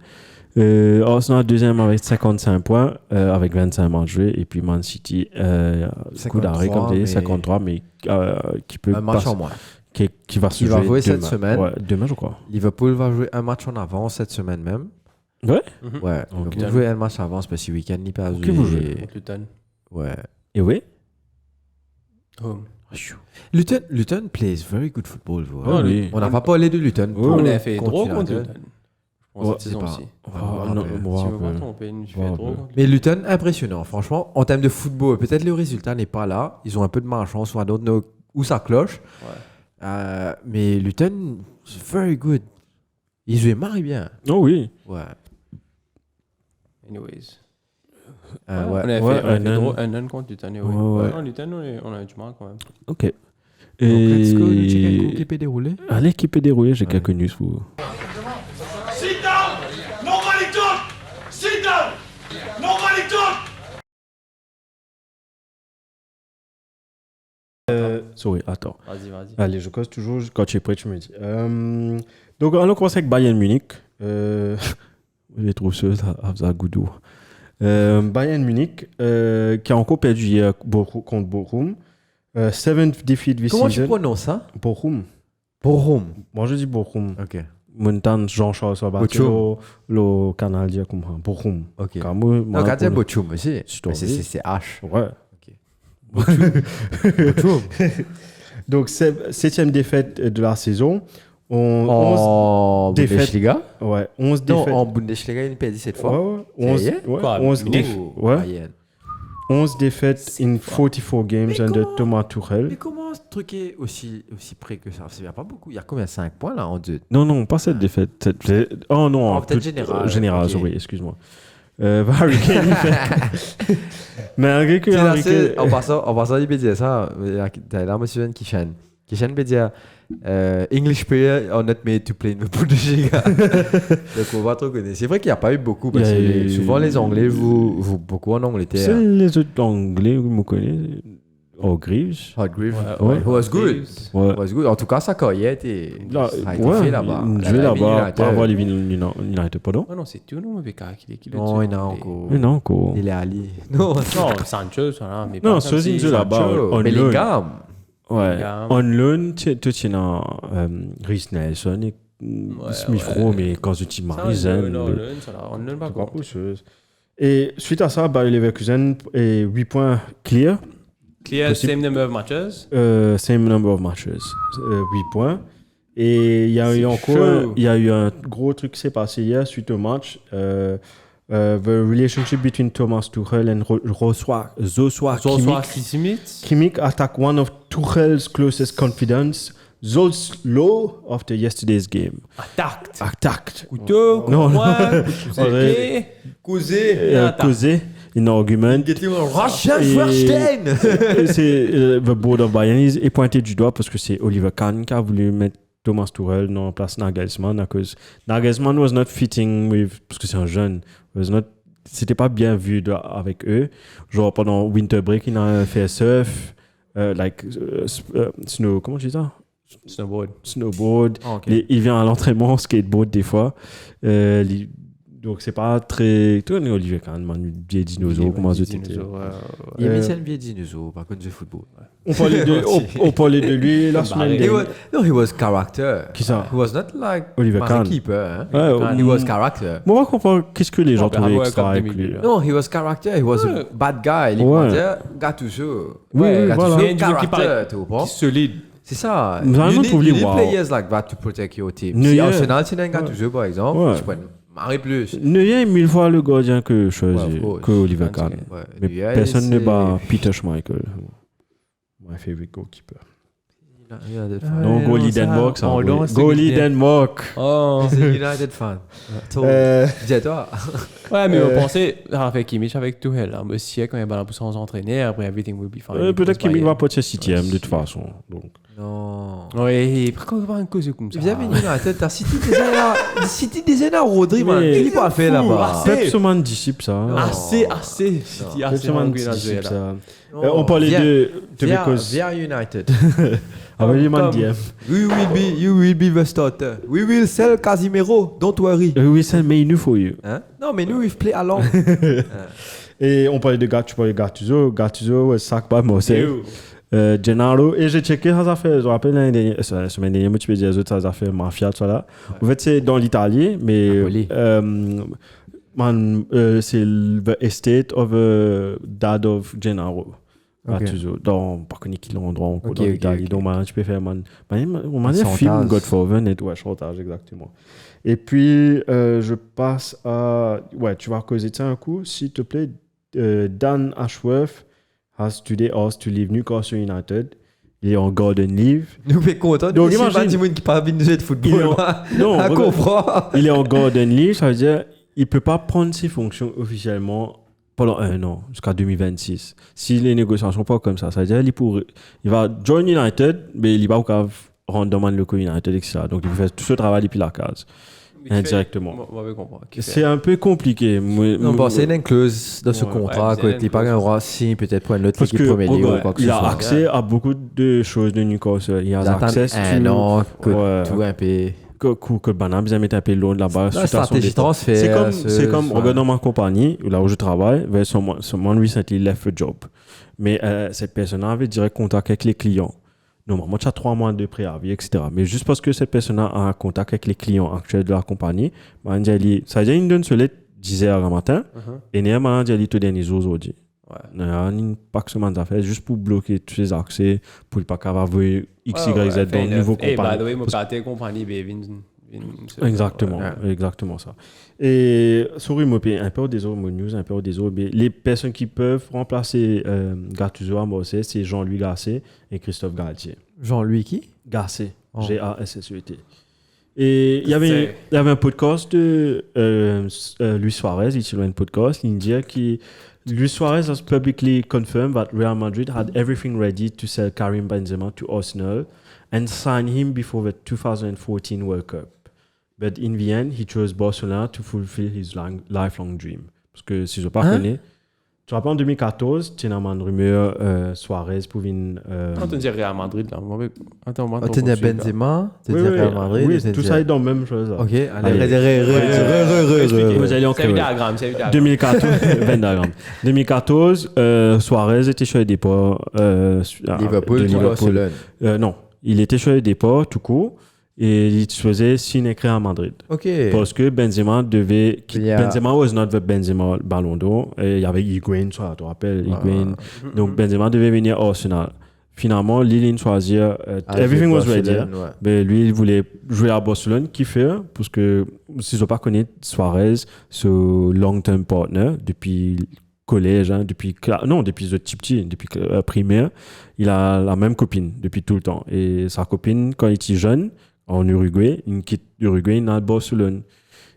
Arsenal deuxième avec 55 points, avec 25 matchs joués, et puis Man City, coup d'arrêt comme tu dis, 53, mais qui peut un match en moins. qui va se jouer jouer demain. cette semaine. Ouais, demain, je crois. Liverpool va jouer un match en avance cette semaine même. Ouais. Ouais, Ok. Liverpool jouer un match en avance parce que week-end il pas Ok, vous jouez. Contre Luton. Ouais. Et oui. Home. Luton plays very good football. Ah, oui. On n'a pas parlé de Luton. Ouais, On ouais. a fait trop contre United. Luton. Je pense Ouais, cette saison c'est pas- aussi. Ah, non, Si moi, je me un peu. trompe, je Ouais, fais un trop peu. contre Mais Luton, impressionnant. Franchement, en termes de football, peut-être le résultat n'est pas là. Ils ont un peu de malchance, I don't know où ça cloche. Ouais. Mais Luton, c'est very good. Ils jouaient marre bien. Oh oui. Ouais. Anyways. Ouais. On a fait un non contre Luton. Ouais, ouais. Non, Luton, on a eu du mal quand même. Ok. Donc, let's go. Le Et... chicken qui peut dérouler. À l'équipe est déroulée, j'ai quelques news pour vous. Sit down! Nobody talk! Sit down! Nobody talk! Sorry, attends. Vas-y. Allez, je cause toujours. Quand tu es prêt, tu me dis. Donc, on commence avec Bayern Munich. Les trousseuses à Zagoudou. Bayern Munich, qui a encore perdu hier contre Bochum. 7th defeat this Comment tu season. prononces ça? Bochum. Bochum. Moi, je dis Bochum. Ok. Montan Jean-Charles Sabatier, Bochum. le canadien comme ça. Bochum. Ok. Car moi, Non, quand tu dis Bochum aussi, Je t'en mais dis. c'est H. Ouais. Bochum. Donc, 7e défaite de la saison. En défaites. Bundesliga? 11 Non, défaites. en Bundesliga, il perdit cette fois. Ouais, 11, Ça y est? ouais, Quoi, 11 Munich? ouais. Bayern. 11 défaites in 44 games Mais under comment- Thomas Mais Tuchel. comment ce truc est aussi près que ça? Il n'y a pas beaucoup. Il y a combien? 5 points là en 2? Non, pas cette défaite. Oh non, Oh, peut-être tout- général, Général, ok. oui, excuse-moi. Harry Kane, il fait- Malgré que Harry Kane... En passant, il peut dire ça. T'as là, monsieur Kishan. Kishan peut dire English player are not made to play in the Bundesliga. Donc on va trop connaître. C'est vrai qu'il n'y a pas eu beaucoup parce Il y a que eu- souvent les Anglais jouent beaucoup en Angleterre. C'est les autres Anglais, vous me connaissez. Greaves. Hardgrave. Ouais. Who was good. Ouais. Was good. En tout cas, sa carrière Là, a été fait là-bas. il Elle jouait a là-bas, United. pas avoir les United, pardon. Oh non, c'est tout, non, mais qui le Non, dit, il y en a mais- encore. Mais non, quoi. Il est Ali. Non, Non, Sanchez, voilà, mais Non, pas Sosin comme si- joue là-bas. On loan. Bellingham. Ouais. Bellingham. On loan, tu as Rhys Nelson et Smith ouais. Rowe, mais quand tu dis Ça, Marisen, non, ça, là, on ne va c'est pas pas chose. Et suite à ça, Bayer Leverkusen est 8 points clear. Clear, Possible. same number of matches. Same number of matches. 8 points. Et il y a eu C'est encore chaud. il y a eu un gros truc qui s'est passé hier suite au match. The relationship between Thomas Tuchel and Joshua Zosoir Kimmich. Kimmich. Kimmich attacked one of Tuchel's closest confidants, Zolslo, after yesterday's game. Attacked. Couteau, Non, poing, Ouais. Causé. Causé, un argument. Rachel Et- Schwarstein. C'est the board of Bayern est pointé du doigt parce que c'est Oliver Kahn qui a voulu mettre Thomas Tuchel dans la place Nagelsmann à cause Nagelsmann was not fitting with parce que c'est un jeune c'était pas bien vu avec eux, genre pendant winter break il a fait surf snow, comment tu dis ça, snowboard. Ah, ok. Il vient à l'entraînement skateboard des fois. Donc c'est pas très. Tu connais Olivier Kahn, man, vieil dinosaure, comment ça t'était. Il aimait ça le vieux dinosaure, par contre, du football. On parlait de lui la semaine He dernière. was, no, he was character. Qui ça? He was not like Oliver Kahn. keeper. Hein? Ouais, He was character. Moi, on va comprendre qu'est-ce que les gens Non, trouvaient bravo, extra comme avec 2000, lui. là. No, he was character. He was a bad guy. Il Ouais. disait, Gattuso. Oui, Gattuso, voilà. Il y a un qui parle- character, tu comprends? solide. C'est ça. Vraiment, You need wow. players like that to protect your team. Neuer. Si Arsenal, c'est un Gattuso, par exemple, Ouais. je pourrais marrer plus. Neuer est 1000 fois le gardien que Ouais, choisi, of course. que Oliver Kahn. Ouais, Mais Neuer, personne ne c'est- bat Peter Schmeichel. My favorite goalkeeper. Il a des fans. Non, Ouais, goalie non, ça, Denmark, ça. on oui. lance Goalie les- Denmark. Oh. C'est United fan. Dis-toi. Ouais, mais on pensait, ça fait Kimmich avec Tuchel, hein. Monsieur, quand il va pour s'entraîner, après everything will be fine. Peut-être qu'il va pas être 6ème de toute façon. Donc. Non. Oui, pourquoi on va une cause comme ça? Vous avez United, t'as City des années Rodri, man. Mais- Il est pas fait là-bas. C'est- Pep Soman disciple ça. Assez. Pep Assez Soman hungry dans ce disciple jeu-là. ça. Non. On parlait Viens- de Viens because. viens United. Avec les man Comme- DM. You will be the starter. We will sell Casimiro. Don't worry. Oui, c'est mais il nous faut you. Hein? Non, mais nous, we play along. Et on parlait de Gattuso, tu parlais de Gattuso. Gattuso was sacked by Marseille. Gennaro. Et j'ai checké ça fait, je me rappelle l'année dernière, la semaine dernière, moi tu peux dire les autres, ça fait mafia, tout ça là. En fait, c'est dans l'Italie, mais Napoli. c'est the estate of dad of Gennaro. Ok. Gattuso. Dans, pas connu qui l'endroit encore Ok, dans ok, l'Italie. ok. Donc, man, tu peux faire, on m'a dit Chantage. film Godfather, et ouais, chantage, exactement. Et puis, je passe à, ouais, tu vas causer de ça un coup, s'il te plaît. Dan Ashworth has today asked to leave Newcastle United. Il est en garden leave. Nous, on est contents. Donc, Donc, imagine- imagine. Pas qui parle de jeu de Il est football. en- non, À regarde. comprendre. Il est en garden leave, ça veut dire il peut pas prendre ses fonctions officiellement pendant 1 an, jusqu'à 2026. Si les négociations sont pas comme ça veut dire il va join United, mais il va pas rendre demande le United, etc. Donc, il fait tout ce travail depuis la case. Indirectement. On va comprendre. C'est un peu compliqué. Non, bon, c'est une clause dans ce Ouais, contrat. ouais, Quoi. c'est T'es une pas clause. un roi si peut-être pour une autre Parce équipe que Premier League ou quoi que ce il a soit. accès à beaucoup de choses de Newcastle. Il a D'attendre accès un an, que Ouais. tout un peu. que Banam bien mettre un peu loin là-bas. La suite à son stratégie départ. transfert. C'est comme, regarde dans ma compagnie, là où je travaille, someone recently left a job. Mais cette personne avait direct contact avec les clients. Normalement, tu as 3 mois de préavis, etc. Mais juste parce que cette personne a un contact avec les clients actuels de la compagnie, ça veut dire qu'il donne ce lait 10 heures le matin, et il m'a dit tout dernier jour aujourd'hui. Il n'y a pas que ce moment d'affaires, juste pour bloquer tous les accès, pour ne pas qu'avoir vu X, Y, Z dans le nouveau compagnie. By the way, mon père compagnie, Exactement ça. Et sorry, moi, un peu des autres news, un peu des autres. Les personnes qui peuvent remplacer Gattuso à Marseille, c'est Jean-Louis Gasset et Christophe Galtier. Jean-Louis qui? Gasset, G-A-S-S-E-T. Et il y avait un podcast de Luis Suarez, il y a un podcast, il dit que Luis Suarez has publicly confirmed that Real Madrid had everything ready to sell Karim Benzema to Arsenal and sign him before the 2014 World Cup. But in the end, he chose Barcelona to fulfill his lifelong dream. Parce que si je ne pas connais, tu te rappelles en 2014, tu as une rumeur Suarez pour une. Attends, tu Real Madrid là. Attends, tu dis Benzema, tu dis Real Madrid. Oui, tout ça est dans la même chose. Ok, allez, vous allez en c'est un diagramme. 2014, Suarez était sur le départ. Liverpool, Barcelone. Non, il était sur le départ tout court. Et il faisait signe à Madrid. Ok. Parce que Benzema devait. Benzema was not the Benzema Ballon d'Or. Et il y avait Higuain, tu te rappelles, Higuain. Donc Benzema devait venir à Arsenal. Finalement, Lille choisir. Everything was ready. Mais lui, il voulait jouer à Barcelone. Qui fait? Parce que si je ne pas connaître Suarez, ce long-term partner depuis collège, depuis le petit, depuis primaire, il a la même copine depuis tout le temps. Et sa copine, quand il était jeune, en Uruguay, il quitte Uruguay, il est à Barcelone.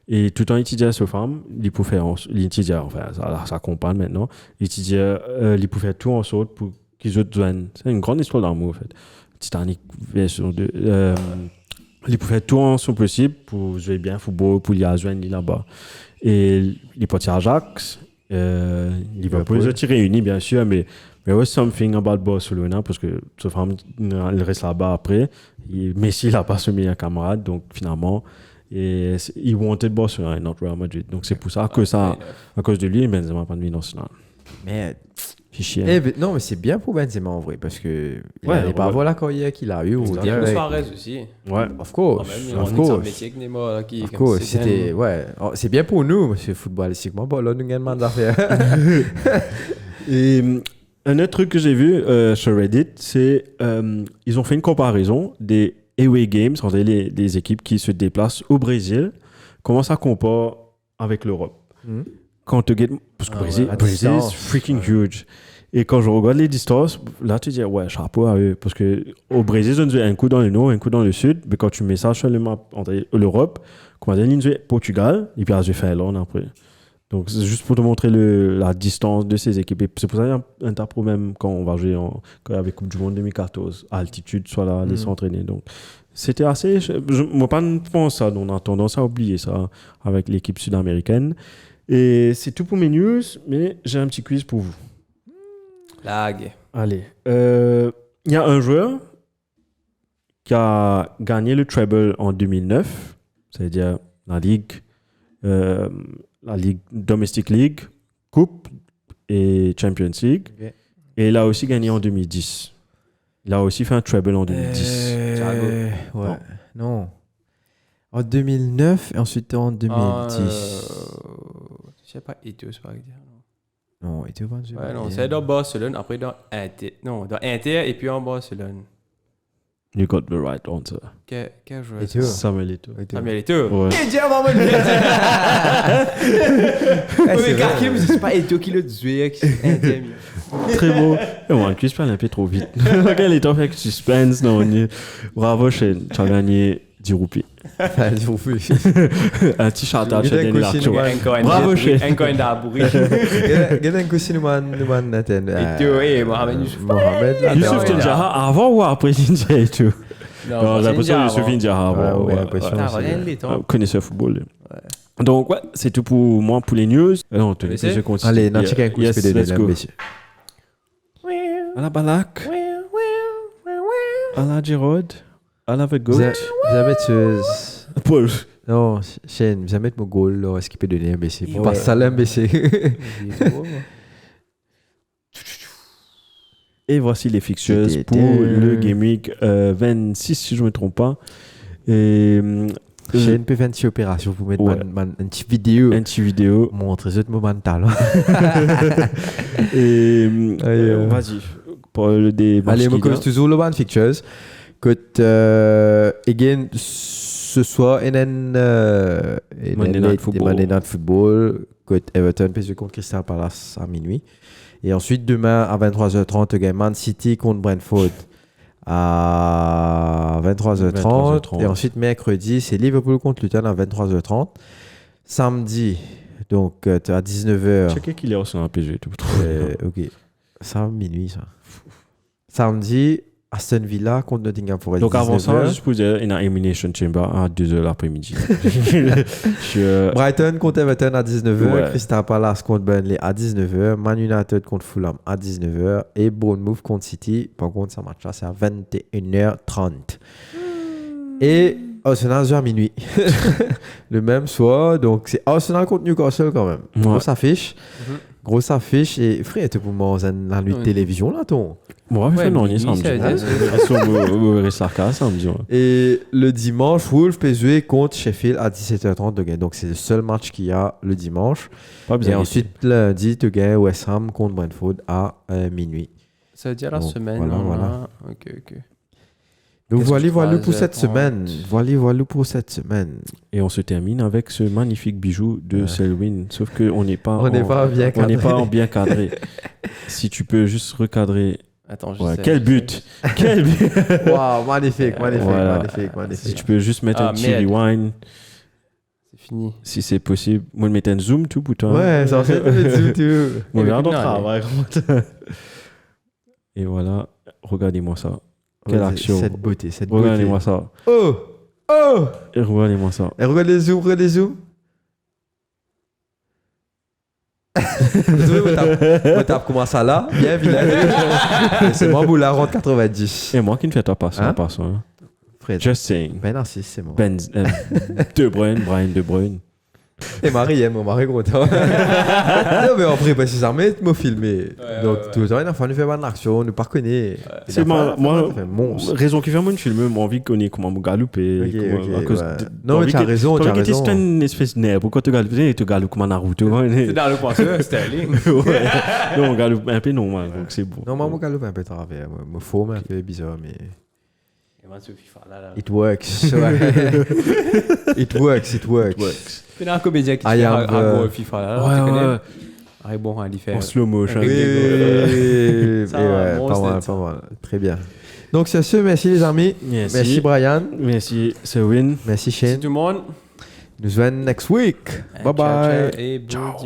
Et tout le temps, il étudiait sa femme, il pouvait faire, enfin, sa compagne maintenant, il pouvait faire tout en sorte pour qu'ils se joignent. C'est une grande histoire d'amour, en fait. Titanic version 2. Il pouvait faire tout en son possible pour jouer bien au football, pour y joindre là-bas. Et il est parti à Ajax. Liverpool, ils ont été réunis, bien sûr, mais there was something about Barcelona, parce que sa femme, elle reste là-bas après. Messi n'a pas ce meilleur camarade, donc finalement, il wanted Barcelona et not Real Madrid. Donc c'est pour ça que à cause de lui, Benzema n'a pas de national. Mais chiant. Non, mais c'est bien pour Benzema en vrai, parce que il n'allait pas avoir la carrière qu'il a eu. Bien Suarez aussi. Ouais, of course. C'était, ouais. C'est bien pour nous, parce que footballistiquement, bon, là, nous gagnons des affaires. Et un autre truc que j'ai vu sur Reddit, c'est ils ont fait une comparaison des away games entre les équipes qui se déplacent au Brésil. Comment ça compare avec l'Europe? Quand tu get, parce que Brésil c'est freaking huge. Et quand je regarde les distances, là tu dis ouais, chapeau à eux, parce que au Brésil on dit un coup dans le nord, un coup dans le sud, mais quand tu mets ça sur le map entre l'Europe, comment dire, on Portugal et puis on fait Finlande après. Donc c'est juste pour te montrer la distance de ces équipes. Et c'est pour ça qu'il y a un tas de problèmes quand on va jouer avec Coupe du Monde 2014, à altitude, soit là, les s'entraîner. Donc c'était assez. Moi, pas pense ça, on a tendance à oublier ça avec l'équipe sud-américaine. Et c'est tout pour mes news, mais j'ai un petit quiz pour vous. Lag. Allez. Il y a un joueur qui a gagné le treble en 2009, c'est-à-dire la Ligue Domestic League, Coupe et Champions League. Okay. Et il a aussi gagné en 2010. Il a aussi fait un treble en 2010. Ouais. Non. En 2009 et ensuite en 2010. Je sais pas, Eto'o, c'est pas dire. Non, Eto'o, pas ouais, non, c'est dans Barcelone, après dans Inter. Non, dans Inter et puis en Barcelone. You got the right answer. Quel joueur? Eto'o. Samuel Eto'o. Samuel Eto'o. Ouais. Et Dieu, maman, mais Kakim, c'est pas Eto'o qui le tué. Très beau. On ne cuise pas un peu trop vite. Quel est ton fait suspense? Non, bravo, Shane. Tu as gagné 10 roupies. 10 roupies. Un petit shout-out chez Denis Larcho. Bravo, Shane. Encore un d'abouri. Quel est aussi nous Nathan? Eto'o, Mohamed Youssouf. Youssouf N'Djara avant ou après Ninja Eto'o? Non, j'ai l'impression que Youssouf N'Djara avant. Ouais, l'impression. Connaisseur football. Donc, ouais, c'est tout pour moi pour les news. Non, tu je continue. Allez, n'en check un coup, yes, let's go. À la Balak. À la Giroud. À la Vegout. Vous avez Paul. Non, Shane, vous avez mon goal, là, est-ce qu'il peut donner un BC? Pas ça, un BC. Et voici les fixtures pour le Game Week 26, si je ne me trompe pas. Et j'ai une petite opération pour mettre une petite vidéo. Une petite vidéo. Montrer ce moment talent. Et vas-y. Pour des allez, je cause toujours le band fixtures. Écoute, again, ce soir, Monday Night Football. Écoute, Everton PSG contre Crystal Palace à minuit. Et ensuite, demain à 23h30, game Man City contre Brentford à 23h30. Et ensuite, mercredi, c'est Liverpool contre Luton à 23h30. Samedi, donc à 19h. Checker qu'il est aussi en PG. Ok. Ça, minuit, ça. Samedi, Aston Villa contre Nottingham Forest. Donc avant ça, je peux dire, il y a une Elimination Chamber à 2h l'après-midi. Brighton contre Everton à 19h, Crystal Palace contre Burnley à 19h, Man United contre Fulham à 19h et Bournemouth contre City. Par contre, ça match là, c'est à 21h30. Et Arsenal joue à minuit. Le même soir, donc c'est Arsenal contre Newcastle quand même. Grosse affiche. Grosse affiche. Et frère, tu peux manger la nuit de télévision là, ton. Moi, je fais non, il samedi. Et le dimanche, Wolves peut jouer contre Sheffield à 17h30. Donc, c'est le seul match qu'il y a le dimanche. Et ensuite, lundi, tu gagnes West Ham contre Brentford à minuit. Ça veut dire la semaine. Voilà. Ok. Donc, voilà pour cette semaine. Voilà pour cette semaine. Et on se termine avec ce magnifique bijou de Selwyn. Sauf qu'on n'est pas, bien cadré. Si tu peux juste recadrer. Attends, quel but! Quel but! Waouh, magnifique. Si tu peux juste mettre un petit rewind. C'est fini. Si c'est possible. Moi, je mettre un zoom tout pour toi. Ouais, ça en fait un zoom tout. Regarde notre travail. Et voilà, regardez-moi ça. Quelle action! Cette beauté. Regardez-moi ça. Oh! Et regardez-moi ça. Et regarde les zooms. Vous tapez comment ça là? Bien vilain. C'est moi qui la rentre 90. Et moi qui ne fais pas passer. Just saying. Ben Narcisse, c'est moi. Brian De Bruyne. Et Marie, mon mari content. Non, mais après, parce que ça m'aide de me filmer. Donc, tout le temps, il a fallu faire une action, ne pas connaître. C'est moi, raison qui fait moi une film, moi, envie de connaître comment me galouper. Non, mais tu as raison, tu as raison. C'est une espèce de nerf. Pourquoi tu galopes? Tu galopes comme un Naruto. C'est dans le poisson, Sterling. Non, on galoupe un peu normal, donc c'est bon. Non, moi, je galoupe un peu travers. Me forme un peu bizarre, mais. It works. It works. C'est un comédien qui fait un FIFA là. Ouais. Bon, il fait. En slow motion. Oui, pas mal. Très bien. Donc, c'est ce. Merci les amis. Merci Brian. Merci Selwyn. Merci Shane. Merci tout le monde. Nous voyons next week. Bye bye. Et ciao.